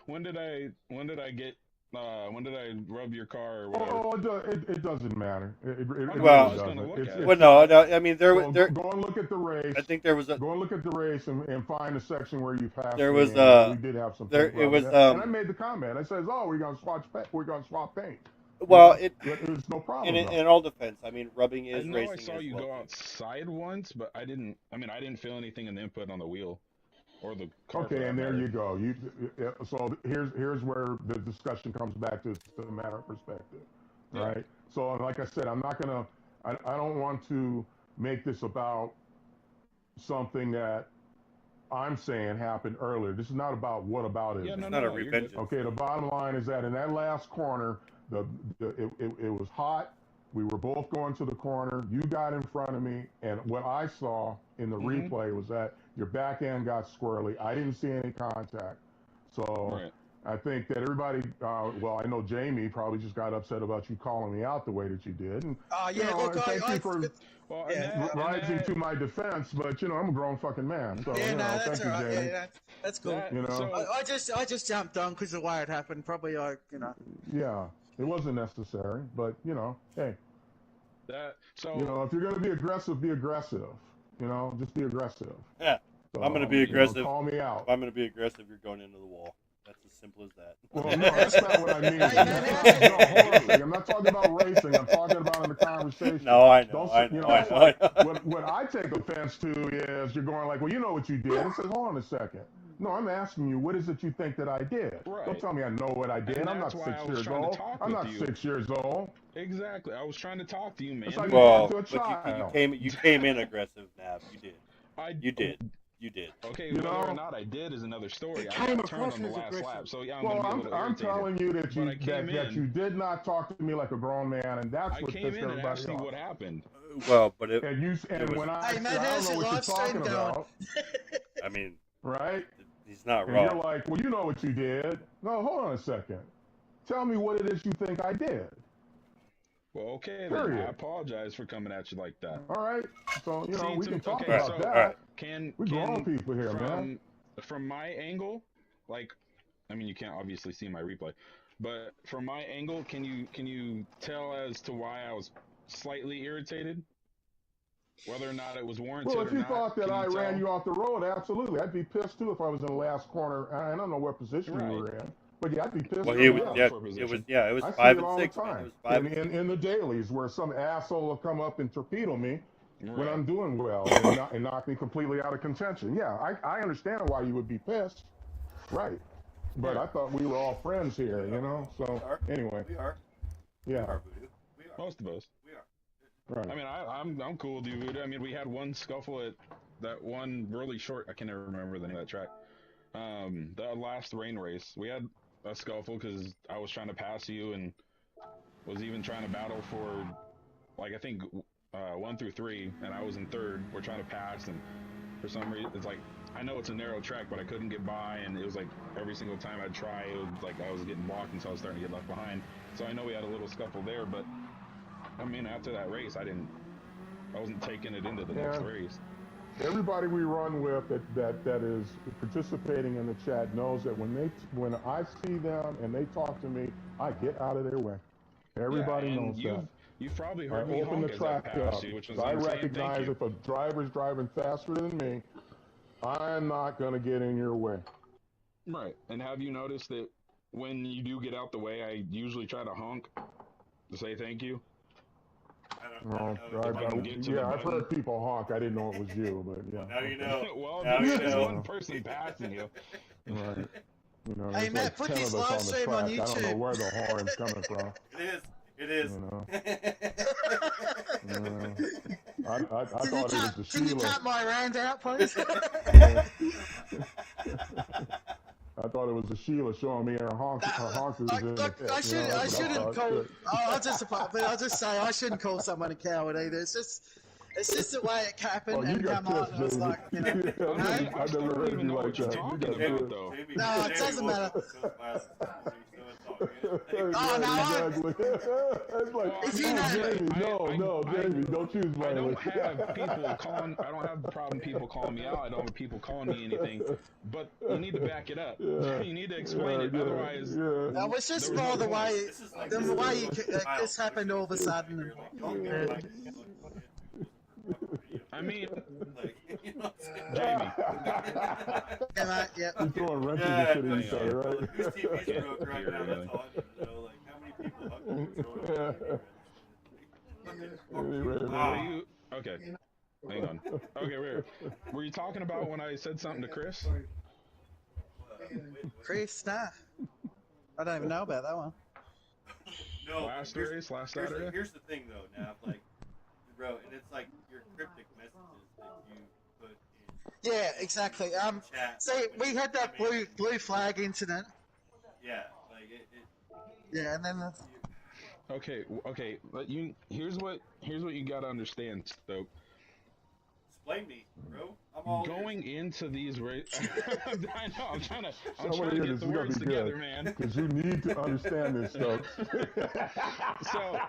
When did I get When did I rub your car or whatever? It doesn't matter. It well, really doesn't. Well, no. I mean, there. Go and look at the race. I think there was a. Go and look at the race and find the section where you passed There me. was And we did have some. There it was. And I made the comment. I says, "Oh, we're gonna swap paint." Well, it was no problem. In all defense, I mean, rubbing is I know racing. I saw you go outside once, but I didn't. I mean, I didn't feel anything in the input on the wheel or the car. Okay, and there you go. So here's where the discussion comes back to the matter of perspective, right? So like I said, I'm not gonna. I don't want to make this about something that I'm saying happened earlier. This is not about what about it. It's not a revenge. Okay, the bottom line is that in that last corner, it was hot. We were both going to the corner. You got in front of me, and what I saw in the replay was that your back end got squirrely. I didn't see any contact. So I think that everybody, well, I know Jamie probably just got upset about you calling me out the way that you did. And, thank you for rising to my defense, but, I'm a grown fucking man. So, that's thank you, Jamie. Yeah, that's cool. I just jumped on because of the way it happened. Probably, Yeah, it wasn't necessary, but, hey. If you're going to be aggressive, be aggressive. Just be aggressive. Yeah. So, I'm going to be aggressive. Call me out. If I'm going to be aggressive, you're going into the wall. That's as simple as that. Well, no, that's not what I mean. No, I'm not talking about racing. I'm talking about in the conversation. No, I know. I know. What I take offense to is you're going like, well, you know what you did. It says, hold on a second. No, I'm asking you, what is it you think that I did? Right. Don't tell me I know what I did. I'm not 6 years old. I'm not 6 years old. Exactly. I was trying to talk to you, man. Well, but you came in aggressive, Nav. You did. You did. Okay, whether or not I did is another story. I got turned on the last lap, so yeah, I'm telling you that you did not talk to me like a grown man, and that's what pissed everybody off. I came in and asked you what happened. Well, but when I don't know what you're talking about. I mean, right? He's not and wrong. You're like, well, you know what you did. No, hold on a second. Tell me what it is you think I did. Well, okay, then I apologize for coming at you like that. All right, so we can talk about that. We're grown people here, man. From my angle, I mean, you can't obviously see my replay, but from my angle, can you tell as to why I was slightly irritated? Whether or not it was warranted. Well, if you thought that I ran you off the road, absolutely, I'd be pissed too if I was in the last corner. I don't know what position you were in. But yeah, I'd be pissed. Well, it was 5 and 6. It was in the dailies where some asshole will come up and torpedo me when I'm doing well and knock me completely out of contention. Yeah, I understand why you would be pissed, right? But I thought we were all friends here, So anyway, we are. Yeah, we are. Most of us. We are. Right. I mean, I'm cool with you, Voodoo. I mean, we had one scuffle at that one really short. I can't even remember the name of that track. The last rain race, we had a scuffle because I was trying to pass you and was even trying to battle for, I think 1 through 3, and I was in 3rd. We're trying to pass, and for some reason, it's I know it's a narrow track, but I couldn't get by, and it was every single time I'd try, it was I was getting blocked, and so I was starting to get left behind. So I know we had a little scuffle there, but I mean, after that race, I wasn't taking it into the next race. Everybody we run with that is participating in the chat knows that when I see them and they talk to me, I get out of their way. Everybody knows that. You've probably heard me open the track up. I recognize if a driver's driving faster than me, I'm not going to get in your way. Right. And have you noticed that when you do get out the way, I usually try to honk to say thank you? I've heard people honk. I didn't know it was you, but yeah. Now you know. Well, there's one person passing you. Right. Hey, Matt, put this live stream on YouTube. I don't know where the horn's coming from. It is. I thought it was the Sheila. Can you tap my round out, please? I thought it was the Sheila showing me her honkers. I shouldn't call. I'll just say I shouldn't call someone a coward either. It's just the way it happened and come on. I was like, I never heard you like that. No, it doesn't matter. Oh, no. Exactly. It's like, Jamie, don't choose violence. I don't have people calling. I don't have the problem people calling me out. I don't have people calling me anything. But you need to back it up. Yeah. You need to explain it. Otherwise, No, it's just more the way this happened all of a sudden. I mean, Jamie. Yeah, mate, yeah. You're throwing wrenches and shit at each other, right? Whose TV's broke right now? That's all I need to know. Like, how many people Okay. Hang on. Okay, were you talking about when I said something to Chris? Chris, nah. I don't even know about that one. No. Last Saturday? Here's the thing, though, Nav. Like, bro, and it's like your cryptic messages that you put in. Yeah, exactly. Chat See, we had that blue flag incident. Yeah, like it yeah, and then Okay. But here's what you gotta understand, Stoke. Explain me, bro. I'm all going into these races. I know. I'm trying to get the words together, man. Because you need to understand this stuff. So,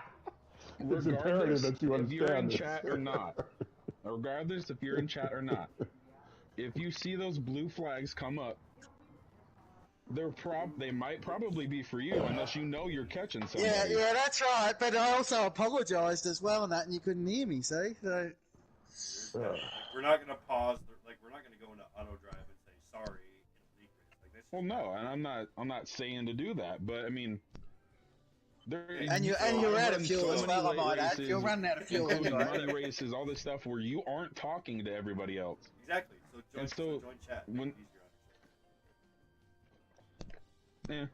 it's imperative that you understand if you're in this. chat or not, regardless if you're in chat or not, if you see those blue flags come up, they might probably be for you unless you know you're catching somebody. Yeah, that's right. But I also apologised as well on that, and you couldn't hear me. See, so. We're not gonna pause. We're not gonna go into auto drive and say sorry in a leak race. Well, no, and I'm not saying to do that, but I mean, you're out of fuel as well. I might add. You're running out of fuel anyway. Money races, all this stuff where you aren't talking to everybody else. Exactly. So join chat. Yeah.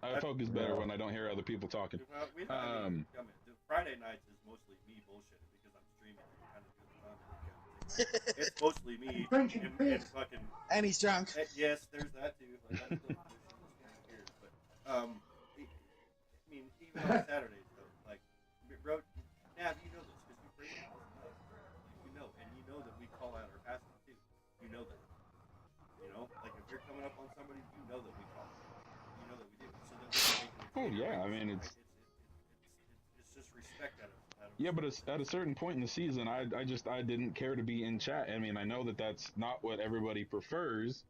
I focus better when I don't hear other people talking. The Friday nights is mostly me bullshitting because I'm streaming and kind of doing it's mostly me and fucking. And he's drunk. Yes, there's that too. Like, I'm still weird, but I mean, even on Saturdays though, like, bro, Nav, you know this because we break it. You know, and you know that we call out our passing too. You know that. You know, like if you're coming up on somebody, you know that we call. You know that we do. So then I mean, it's just respect out of yeah, but at a certain point in the season, I didn't care to be in chat. I mean, I know that that's not what everybody prefers,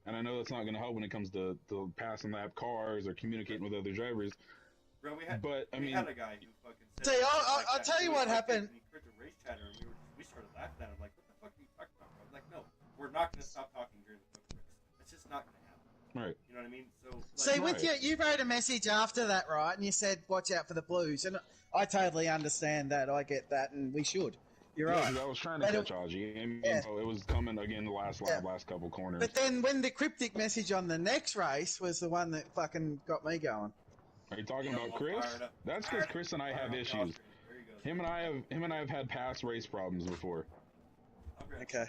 and I know that's not going to help when it comes to passing lap cars or communicating with other drivers. Bro, we had a guy who fucking said. See, I'll tell you what happened. He quit the race chatter, and we started laughing at him like, "What the fuck are you talking about, bro?" I'm like, no, we're not going to stop talking during the quick race. It's just not going to happen. Right. You know what I mean? So. See, with you wrote a message after that, right? And you said, "Watch out for the blues," and I totally understand that. I get that, and we should. You're right. I was trying to catch Aji, and so it was coming again the last couple corners. But then when the cryptic message on the next race was the one that fucking got me going. Are you talking about Chris? That's because Chris and I have issues. Him and I have had past race problems before. Okay.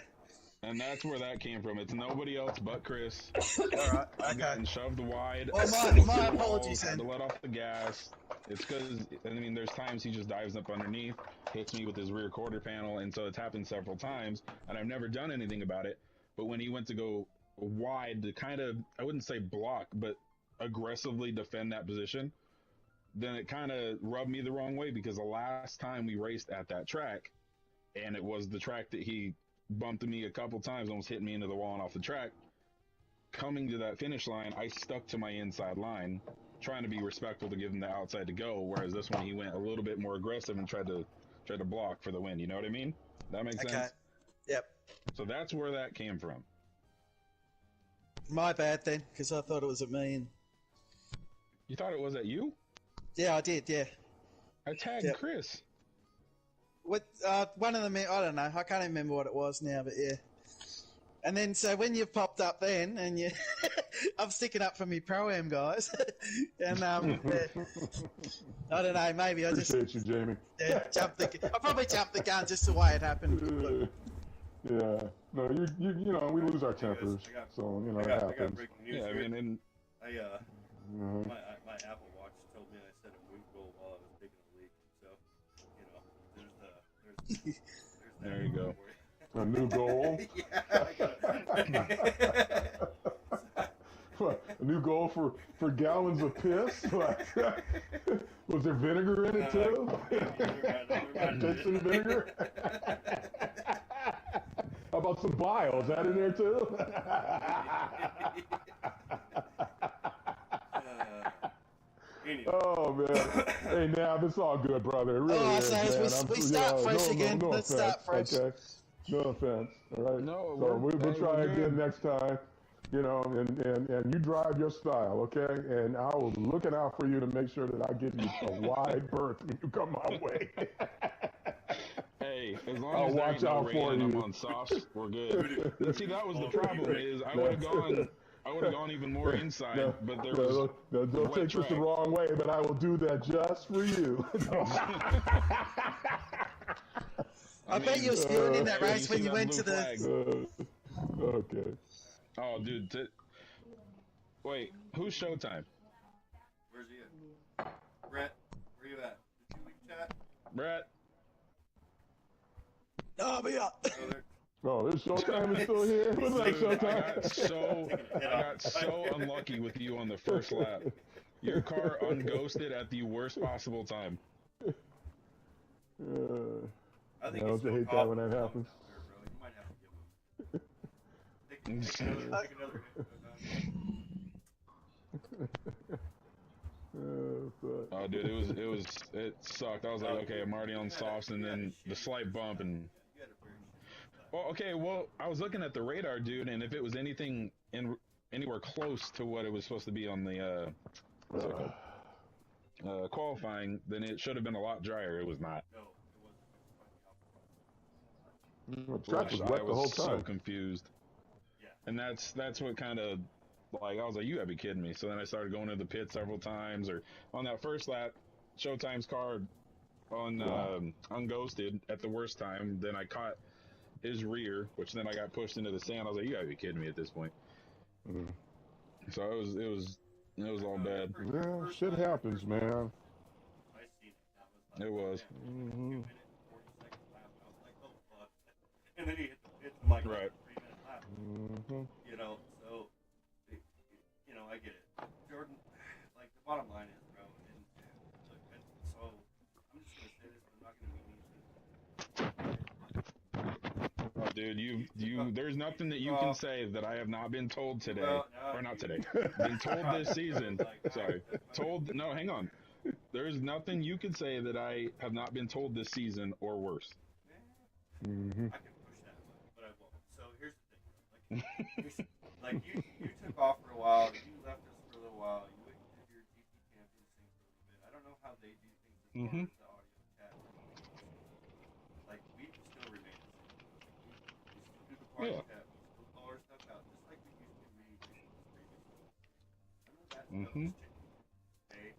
And that's where that came from. It's nobody else but Chris. Alright, I've gotten shoved wide. Well, my apologies then. Had to let off the gas. It's because, I mean, there's times he just dives up underneath, hits me with his rear quarter panel, and so it's happened several times, and I've never done anything about it. But when he went to go wide to kind of, I wouldn't say block, but aggressively defend that position, then it kind of rubbed me the wrong way, because the last time we raced at that track, and it was the track that he bumped me a couple times, almost hit me into the wall and off the track. Coming to that finish line, I stuck to my inside line, trying to be respectful to give him the outside to go, whereas this one he went a little bit more aggressive and tried to block for the win. You know what I mean? That makes sense? Yep. So that's where that came from. My bad then, because I thought it was at me. And... You thought it was at you? Yeah, I did, yeah. I tagged Chris. What? One of them, I don't know, I can't even remember what it was now, but yeah. And then, so when you've popped up then, and you, I'm sticking up for me Pro-Am guys, and I don't know, maybe I just... Appreciate you, Jamie. Yeah, I probably jumped the gun just the way it happened. Yeah. No, you know, we lose our tempers, so, you know, it happens. Yeah, I mean, and... My Apple Watch told me I set a move goal while I was taking a leak, so, you know, there's there you go. A new goal? What, a new goal for gallons of piss? What? Was there vinegar in it too? Piss and vinegar? How about some bile? Is that in there too? Oh man! Hey Nav, it's all good, brother. It really is, man. We start fresh again. No Let's offense, start fresh. okay? No offense, all right? No, So we'll hey, try we're again good. next time, you know, and you drive your style, okay? And I will be looking out for you to make sure that I give you a wide berth when you come my way. Hey, as long I'll as there watch ain't no out rain for and I'm you. on softs, we're good. And see, that was the problem is I would have gone even more inside, but there was Don't wet take this the track. wrong way, but I will do that just for you. I bet you were spewing in that race when you went to the. Okay. Oh, dude. Wait, who's Showtime? Where's he at? Brett, where you at? The 2-week chat? Brett. Oh, but yeah. Oh, is Showtime is still here? What's up, Showtime? I got so unlucky with you on the first lap. Your car unghosted at the worst possible time. I think don't you hate that when that happens? You might have to give him. Take another Oh, dude, it sucked. I was like, okay, I'm already on softs, and then the slight bump, and well, okay, well, I was looking at the radar, dude, and if it was anything anywhere close to what it was supposed to be on the qualifying, then it should have been a lot drier. It was not. The track was wet the whole time. I was so confused. And that's what kind of, like, I was like, you gotta be kidding me. So then I started going to the pit several times, or on that first lap, Showtime's car on unghosted at the worst time. Then I caught his rear, which then I got pushed into the sand. I was like, you gotta be kidding me at this point. So it was all bad. Yeah, shit happens, man. It was. And then he hit the pits in like right. 3-minute lap. You know, so you know, I get it. Jordan, like the bottom line is, bro, and look, so I'm just gonna say this, but I'm not gonna be mean. Oh, dude, you there's nothing that you can say that I have not been told today, or not today, been told this season. Sorry, told. No, hang on. There's nothing you can say that I have not been told this season or worse. I can push that button, but I won't. So here's the thing, like you took off for a while, you left us for a little while, you went to your GT camping thing for a little bit. I don't know how they do things as far as the audio chat. Like we still remain the same. We still do the party chat, we still call our stuff out, just like we used to read previously. I know that stuff is changing. Okay,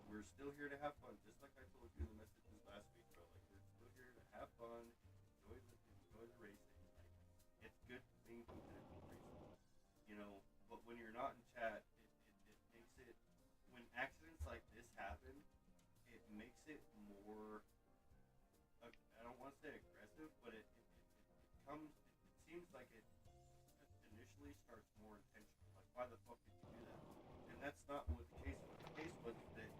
we're still here to have fun, just like I told you in the messages last week, bro. Like we're still here to have fun. Enjoy the racing. Like, it's good being competitive racing. You know, but when you're not in chat, it makes it, when accidents like this happen, it makes it more, I don't want to say aggressive, but it seems like it initially starts more intentional. Like, why the fuck did you do that? And that's not what the case was. The case was that,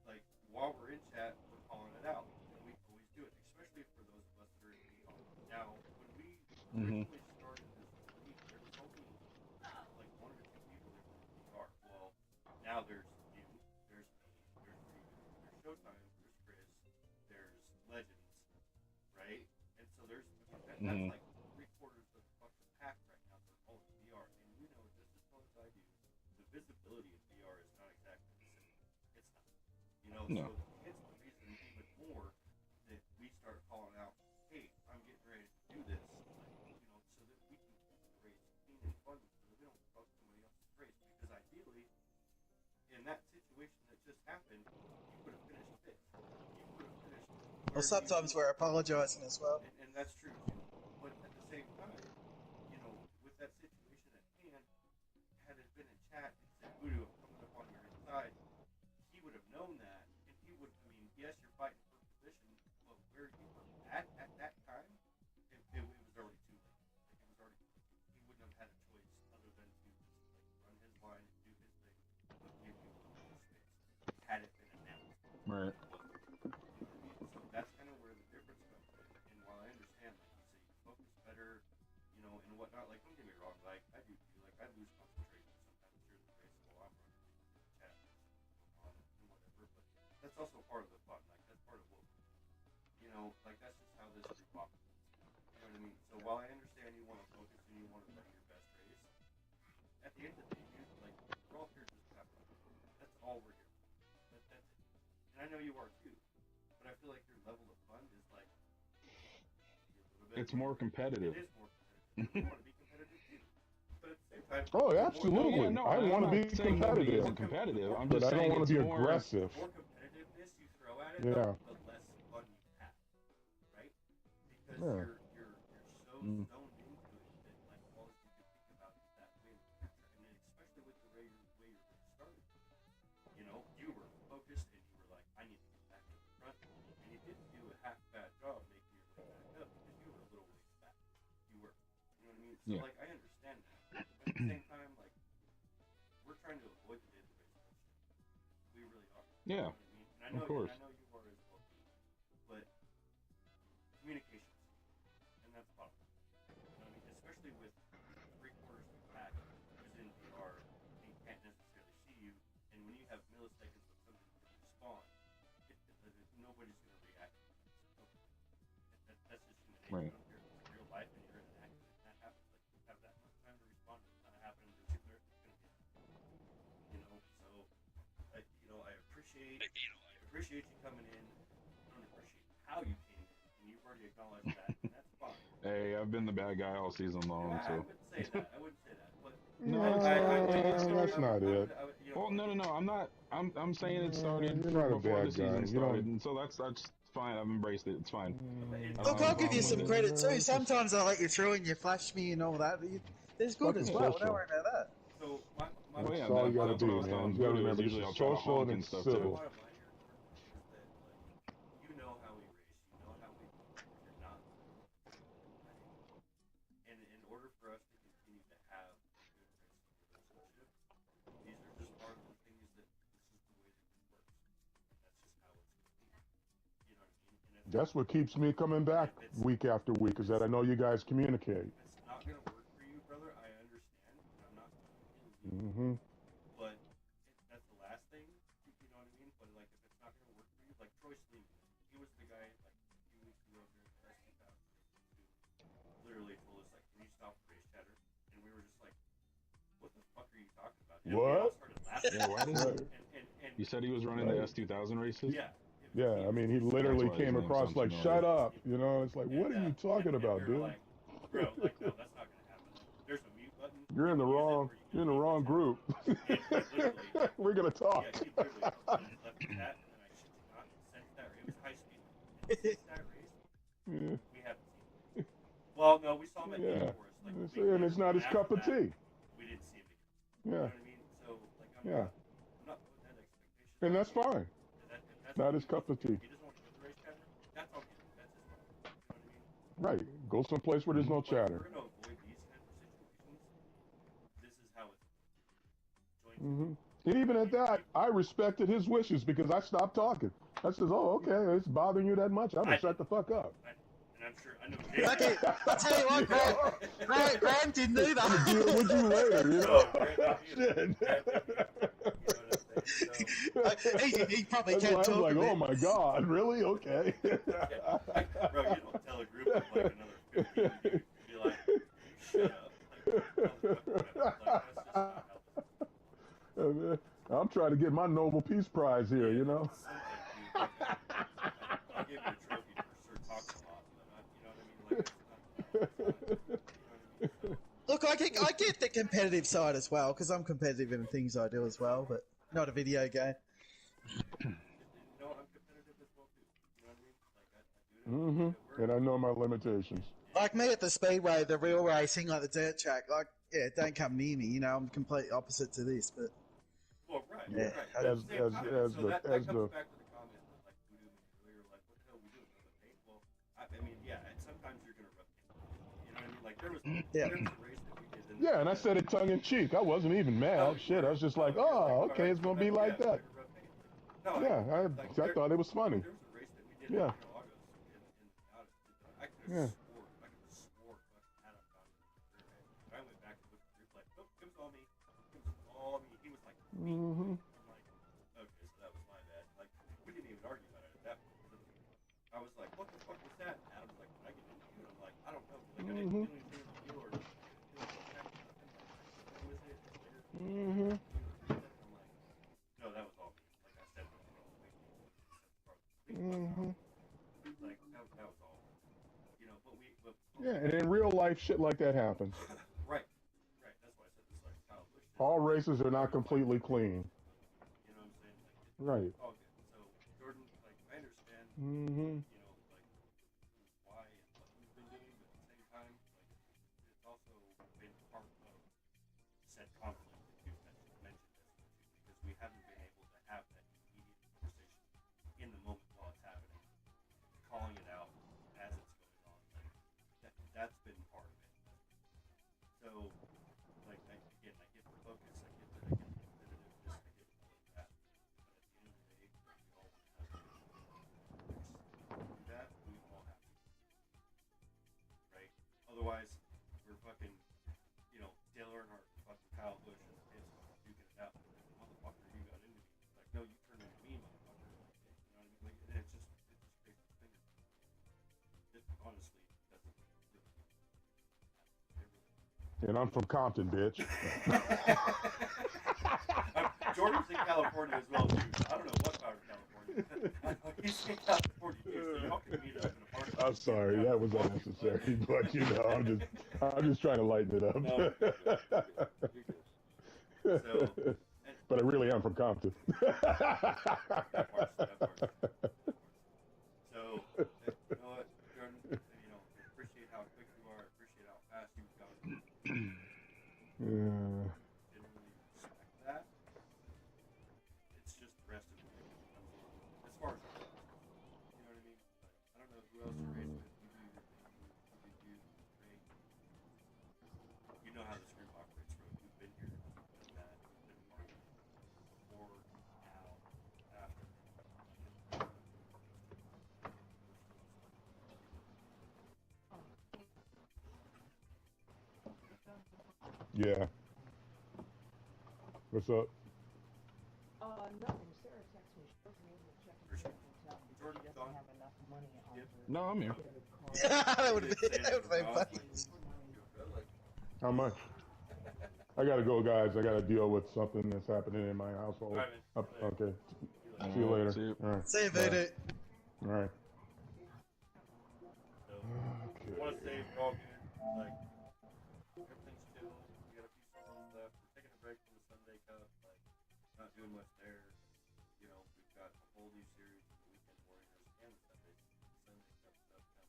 like, while we're in chat, we're calling it out. And we always do it, especially for those of us that are in VR. Now, when we originally started this league, there was only like 1 or 2 people that were in VR. Well, now there's you, there's me, there's Ruben, there's Showtime, there's Chris, there's Legends, right? And so there's, that's like 3/4 of the fucking pack right now for all of VR. And you know just as well as I do, the visibility of VR is not exactly the same. It's not. You know, so it's the reason even more that we start calling out, hey, I'm getting ready to do this, like, you know, so that we can keep the race clean and fun, so that we don't fuck somebody else's race. Because ideally, in that situation that just happened, you would have finished fifth. You would have finished. Well, sometimes we're apologising as well. And that's true too. But at the same time, you know, with that situation at hand, had it been in chat and said, Voodoo, I'm coming up on your inside, he would have known that, and he would, I mean, yes, you're fighting for position, but where you were at that time, it was already too late. Like, it was already, he wouldn't have had a choice other than to just, like, run his line whatnot. Like, don't get me wrong. Like, I do too. Like, I lose concentration sometimes during the race while I'm running chat on it and whatever. But that's also part of the fun. Like, that's part of what, you know, like, that's just how this group operates. You know what I mean? So while I understand you want to focus and you want to run your best race, at the end of the day, dude, like, we're all here just to have fun. That's all we're here for. That's it. And I know you are too. But I feel like your level of fun is like it's more competitive. It is more competitive. You want to be competitive too. But at the same time, Oh, absolutely. I want to be competitive. I'm but just I don't want to be more, aggressive. The more competitiveness you throw at it, Yeah. the less fun you have, right? Because Yeah. you're so stoned into it that like all you can think about is that win. And especially with the way you're started. You know, you were focused and you were like, I need to get back to the front. And you didn't do a half bad job making your way back up because you were a little ways back. You were. You know what I mean? So yeah. like I understand that. But at the same time, like we're trying to avoid the day of the race bullshit. We really are. Yeah. You know what I mean? And I know, of course. And I know you are as well. But communication, and that's bottom line. You know what I mean? Especially with 3/4 of the pack is in VR and can't necessarily see you, and when you have milliseconds of something to respond, nobody's going to react. That's just human nature. Right. I don't care if it's real life and you're in an accident and that happens. Like you have that much time to respond to it's not happening. There's people there. It's going to be, you know. So, I appreciate you coming in. I don't appreciate how you came in, and you've already acknowledged that, and that's fine. Hey, I've been the bad guy all season long, Yeah, so. I wouldn't say that. But No, that's not it. Well, no, I'm saying it started You're not a before bad the season guy. started, and so that's fine. I've embraced it. It's fine. Look, I'll give you some credit too. Sometimes I let you through and you flash me and all that. There's good as well. Don't worry about that. So my That's all you gotta be, man. You gotta remember this is social and it's civil. bottom line here, Jordan, is that like you know how we race, you know how we do. You're not, and in order for us to continue to have a good racing relationship, these are just part of the things that this is the way that this works. That's just how it's going to be. You know what I mean? That's what keeps me coming back week after week, is that I know you guys communicate. If it's not going to work for you, brother, I understand, and I'm not telling you. Mm-hmm. But that's the last thing, you know what I mean? But like, if it's not going to work for you, like Troy Sleeman, he was the guy like a few weeks ago during the S2000 who literally told us like, "Can you stop the race chatter?" And we were just like, "What the fuck are you talking about?" And we all started laughing. Yeah, why does and you said he was running the S2000 races? Yeah. Yeah, I mean, he literally came across like, "Shut up," you know. It's like, what are you talking about, dude? Like, bro, like, no, that's not gonna happen. Like, there's a mute button. You're in the wrong group. We're gonna talk. Yeah, he literally left the chat, and I shit you not, since that race, it was high speed. And since that race, Yeah. we haven't seen him. Well, no, we saw him at the Yeah. forest. Like, And it's not his cup of tea. We didn't see him again. Yeah. You know what I mean? So, like, I'm not putting that expectation. And that's fine. That's not his cup of tea. He doesn't want to go to the race chatter. That's all good. That's his problem. You know what I mean? Right. Go someplace where there's no chatter. If we're gonna avoid these kinds of situations, this is how it's Mm-hmm. And even at that, I respected his wishes because I stopped talking. I said, "Oh, okay, it's bothering you that much? I'm gonna shut the fuck up." And I'm sure I know. Okay, I'll tell you what, Grant didn't do that. I'm gonna deal with you later, you know. Shit. He probably That's can't why I talk. was like, "Oh my God, really? Okay." Bro, you don't tell a group of like another 50 of you, be like, "Shut up." Like, I'm trying to get my Nobel Peace Prize here, you know. I'll give you a trophy for Sir Talks a lot, but you know what I mean? Like, Look, I get the competitive side as well, because I'm competitive in the things I do as well, but not a video game. Mm-hmm. And I know my limitations. Like me at the speedway, the real racing, like the dirt track, like, yeah, don't come near me, you know, I'm completely opposite to this, but... Well, right, yeah, right. As the that comes back to the comment that like Voodoo made earlier, like, what the hell are we doing with the paint? Well, I mean, yeah, and sometimes you're gonna rub it. You know what I mean? Like, there was a race that we did. Yeah, and I said it tongue in cheek. I wasn't even mad. Shit, I was just like, "Oh, okay, it's gonna be like that." Yeah, I thought it was funny. There was a race that we did Yeah. in August, and I could have swore fucking Adam got it. Mm-hmm. Mm-hmm. No, that was all me. Like I said, Mm-hmm. like that was all. You know, but Yeah, and in real life, shit like that happens. right. That's why I said this. Like Kyle Busch. All races are not completely clean. You know what I'm saying? Like Right. all good. So Jordan, like I understand. Mm-hmm. You know, like why and what we've been doing, but at the same time, like it's also been part of said conflict that you've mentioned this, because we haven't been able to have that immediate conversation in the moment while it's happening, calling it out as it's going on. Like that's been part of it. So, like again, I get the focus, I get the competitiveness, I get all of that. But at the end of the day, we all want to have do that. We all have to, right? Otherwise, we're fucking, you know, Dale Earnhardt and fucking Kyle Busch and the kids fucking duking it out. Like, motherfucker, you got into me. Like, no, you turned into me, motherfucker. Like, you know what I mean? Like, and it just creates the finger. It honestly doesn't really. And I'm from Compton, bitch. Jordan's in California as well, too. I don't know what part of California. He's in California, too, so y'all can meet up in a park. I'm sorry, that was unnecessary, but you know, I'm just trying to lighten it up. No, you're good. So, but I really am from Compton. that part's. So, you know what, Jordan? You know, appreciate how quick you are. Appreciate how fast you've gone. Yeah. Genuinely respect that. It's just the rest of it that comes along. As far as you know what I mean? Like, I don't know who else you race with. You do your thing. You do you. Great. You know how this group operates, bro. You've been here. You've done that. You've been part of it before, now, after. Yeah. What's up? Nothing. Sarah texted me. She wasn't able to check her bank account because she doesn't have enough money on her. No, I'm here. That would have been funny. How much? I gotta go, guys. I gotta deal with something that's happening in my household. Okay. See you later. See you. All right. See you, Voodoo. All right. So, I want to say we're all good. Like, everything's chill. We got a few seasons left. We're taking a break from the Sunday Cup. Like, not doing much there. You know, we've got a whole new series of the Weekend Warriors and the Sunday Cup stuff coming up.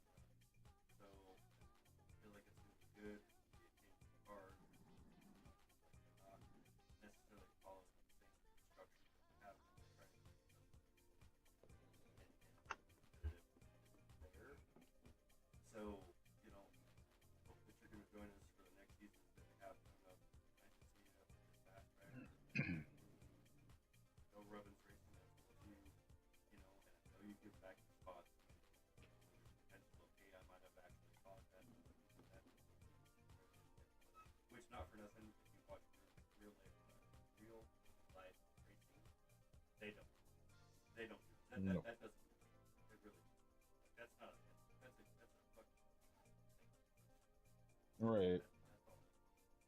So, I feel like it's going to be good. It's going to be a change of card. Like, not necessarily following the same structure that we have when we're trying to do stuff and competitive there. So, you know, hope that you're going to join us for the next season that we have coming up. Nice to see you up at the Fast Track. No Rubbins Racing, that's what you know, and I know you give back the spots. Potential of, hey, I might have actually thought that. Which, not for nothing, if you watch real life racing, they don't. They don't do that. No. That doesn't. It really. Like, that's not. That's a fucking. Right.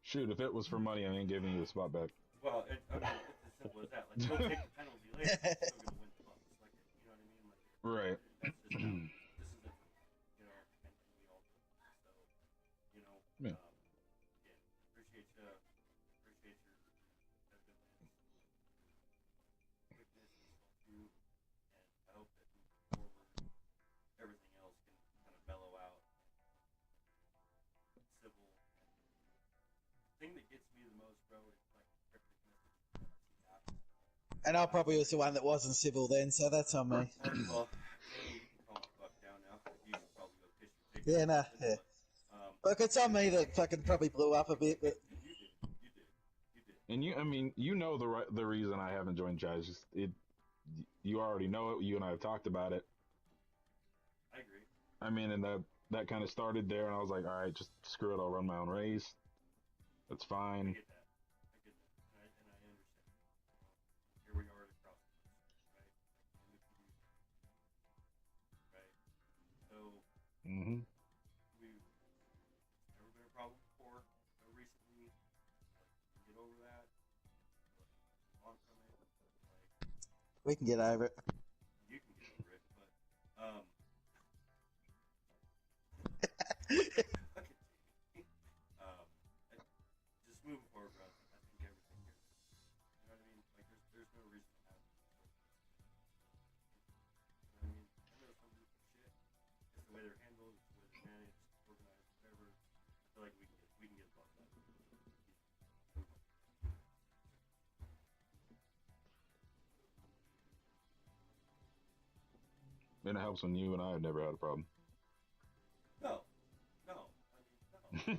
Shoot, if it was for money, I ain't giving you the spot back. Well, I mean, it's as simple as that. Like, you'll take the penalty later, you're still gonna win the bumps. Like, you know what I mean? Like, Right. That's just this is it. You know, and we all do. So, you know, Yeah. Again, appreciate your competitiveness, quickness, you, and I hope that moving forward, everything else can kind of mellow out, civil. The thing that gets me the most, bro, is like cryptic messages. And I probably was the one that wasn't civil then, so that's on me. Well, you can calm the fuck down now. You should probably go piss your Yeah, nah, yeah. Look, it's on me that fucking probably blew up a bit, but You did. And I mean, you know the reason I haven't joined Jazz. Just you already know it. You and I have talked about it. I agree. I mean, and that kind of started there, and I was like, all right, just screw it. I'll run my own race. That's fine. I get that. And I understand. Here we are at a crossroads, right? Right? So, Mm-hmm. it's We can get over it. You can get over it, but just moving forward, bro. I think everything here. You know what I mean? Like there's no reason to have. You know what I mean? I know some people shit. It's the way they're handled. It's the way they're managed, organized, whatever. I feel like we can get above that. And it helps when you and I have never had a problem. No. I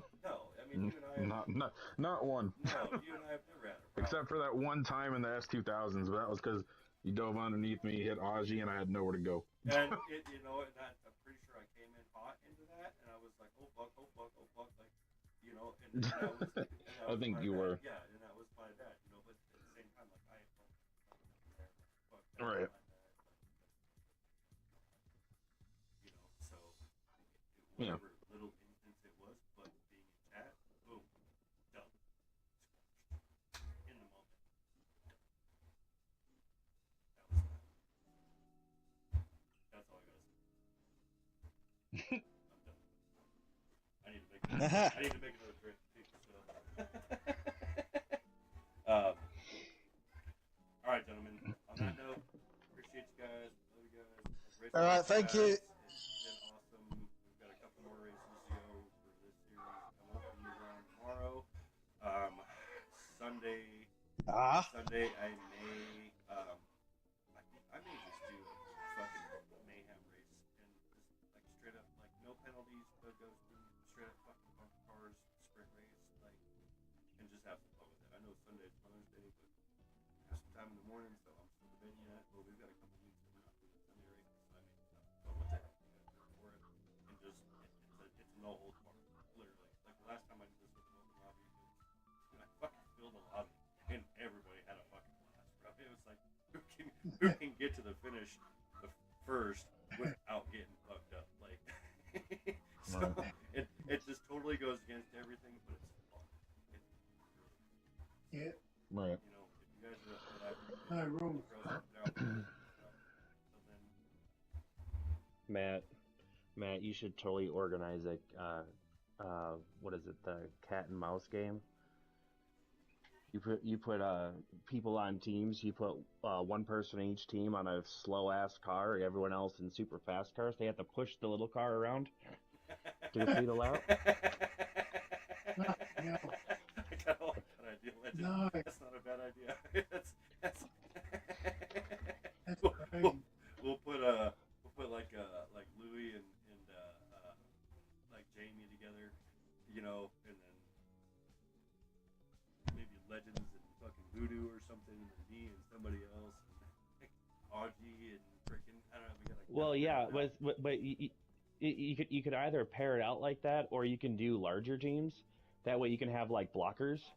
mean, you and I. Not one. No, you and I have never had a problem. Except for that one time in the S2000s, but that was because you dove underneath me, hit Aji, and I had nowhere to go. And I'm pretty sure I came in hot into that, and I was like, oh fuck, like, you know, and I think you were. Yeah, and that was my bad, you know, but at the same time, like, I fuck that, right. You know, so whatever little instance it was, but being in chat, boom, done, in the moment. That's all I gotta say. I'm done. I need to make another drink too. So. All right, gentlemen. On that note, appreciate you guys. Love you guys. All right, thank you. It's been awesome. We've got a couple more races to go for this series. I'm up in around tomorrow. Sunday. Sunday, I may just do a fucking mayhem race and just like straight up like no penalties, no ghosting, straight up fucking bump cars, sprint race, like, and just have some fun with it. I know Sunday's Mother's Day, but I have some time in the morning, so I'm still debating that. But we've got a couple weeks that we're not doing Sunday races, so I may just have some fun with it. For it, and just it's no holds barred, literally. Like the last time I did this with an open lobby, I fucking filled the lobby, and everybody had a fucking blast, bro. It was like who can get to the finish the first without getting fucked up, like. So it just totally goes against everything, but it's fun. Yeah. Right. You know, if you guys are up for that, room. Matt, you should totally organize what is it, the cat and mouse game? You put people on teams. You put one person in each team on a slow ass car, everyone else in super fast cars. They have to push the little car around to complete a lap. I kind of like that idea. No. That's not a bad idea. That's right. We'll put like Louis and like Jamie together, you know, and then maybe Legends and fucking Voodoo or something, and then me and somebody else, and like Audrey and freaking I don't know. We got like. Well, yeah, but you could either pair it out like that, or you can do larger teams. That way you can have like blockers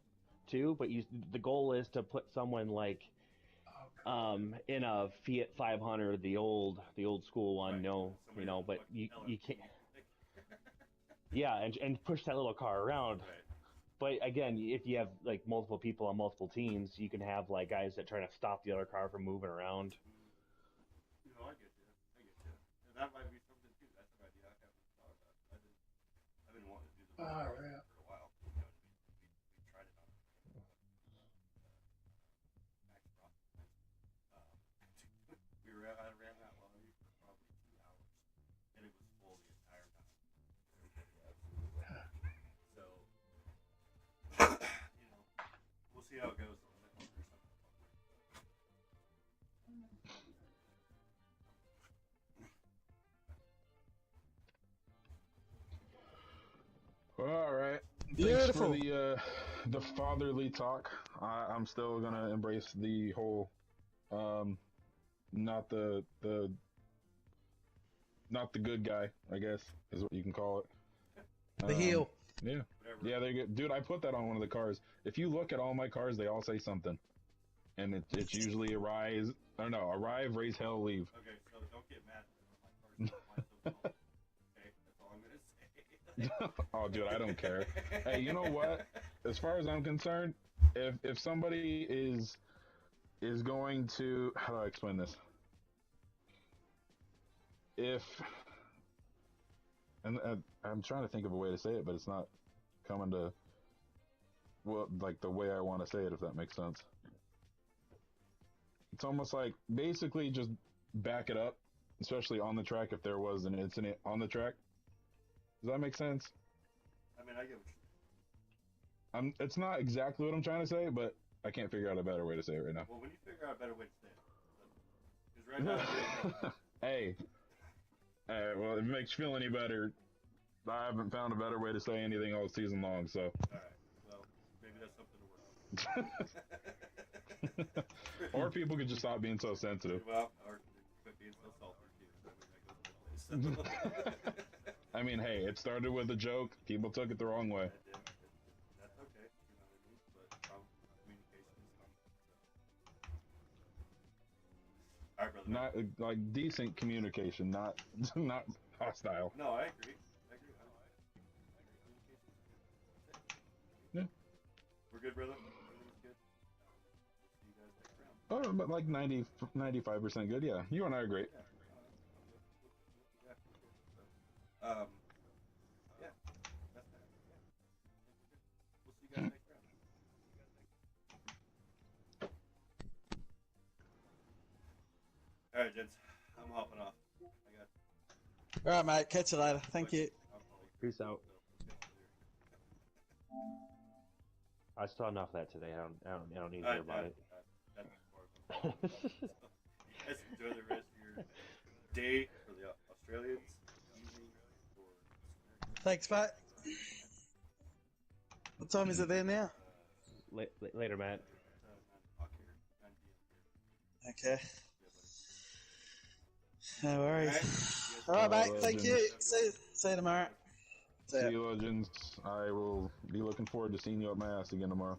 too. But the goal is to put someone like in a Fiat 500, the old school one. Right. No, you know, but you can't. Yeah, and push that little car around. Right. But again, if you have like multiple people on multiple teams, you can have like guys that try to stop the other car from moving around. You know, I get you. And that might be something too. That's an idea I haven't thought about. I've been wanting to do the for a while. You know, we tried it on Max Rock. I ran that lobby for probably 2 hours, and it was full the entire time. So, you know, we'll see how it goes. All right. Beautiful. Thanks for the fatherly talk. I'm still gonna embrace the whole, not the good guy, I guess is what you can call it. The heel. Yeah. Yeah, they get, dude. I put that on one of the cars. If you look at all my cars, they all say something, and it's usually arrive, raise hell, leave. Okay, so don't get mad at my cars. Okay, that's all I'm gonna say. Oh, dude, I don't care. Hey, you know what? As far as I'm concerned, if somebody is is going to, how do I explain this? And I'm trying to think of a way to say it, but it's not coming to, well, like the way I want to say it, if that makes sense. It's almost like basically just back it up, especially on the track if there was an incident on the track. Does that make sense? I mean, I get what you're It's not exactly what I'm trying to say, but I can't figure out a better way to say it right now. Well, when you figure out a better way to say it, because right now, hey, well, if it makes you feel any better, I haven't found a better way to say anything all season long, so. Alright, well, maybe that's something to work on. Or people could just stop being so sensitive. Well, or quit being so salty, too. I mean, that goes both ways. I mean, hey, it started with a joke. People took it the wrong way. That's okay, you know what I mean? But communication is coming. Alright, brother. Not like decent communication, not hostile. No, I agree. Yeah. We're good, brother. Everything's good. See you guys next round. Oh, but like 95% good. Yeah, you and I are great. Yeah. Yeah, that's that. Yeah. We'll see you guys next round. Alright, gents. I'm hopping off. Alright, mate. Catch you later. Thank you. Peace out. I saw enough of that today. I don't need to hear about it. Guys, enjoy the rest of your day for the Australians. Evening for Thanks, mate. What time is it there now? Later, Matt. Okay. No worries. Alright, mate. Thank you. See you tomorrow. See you, legends. I will be looking forward to seeing you up my ass again tomorrow.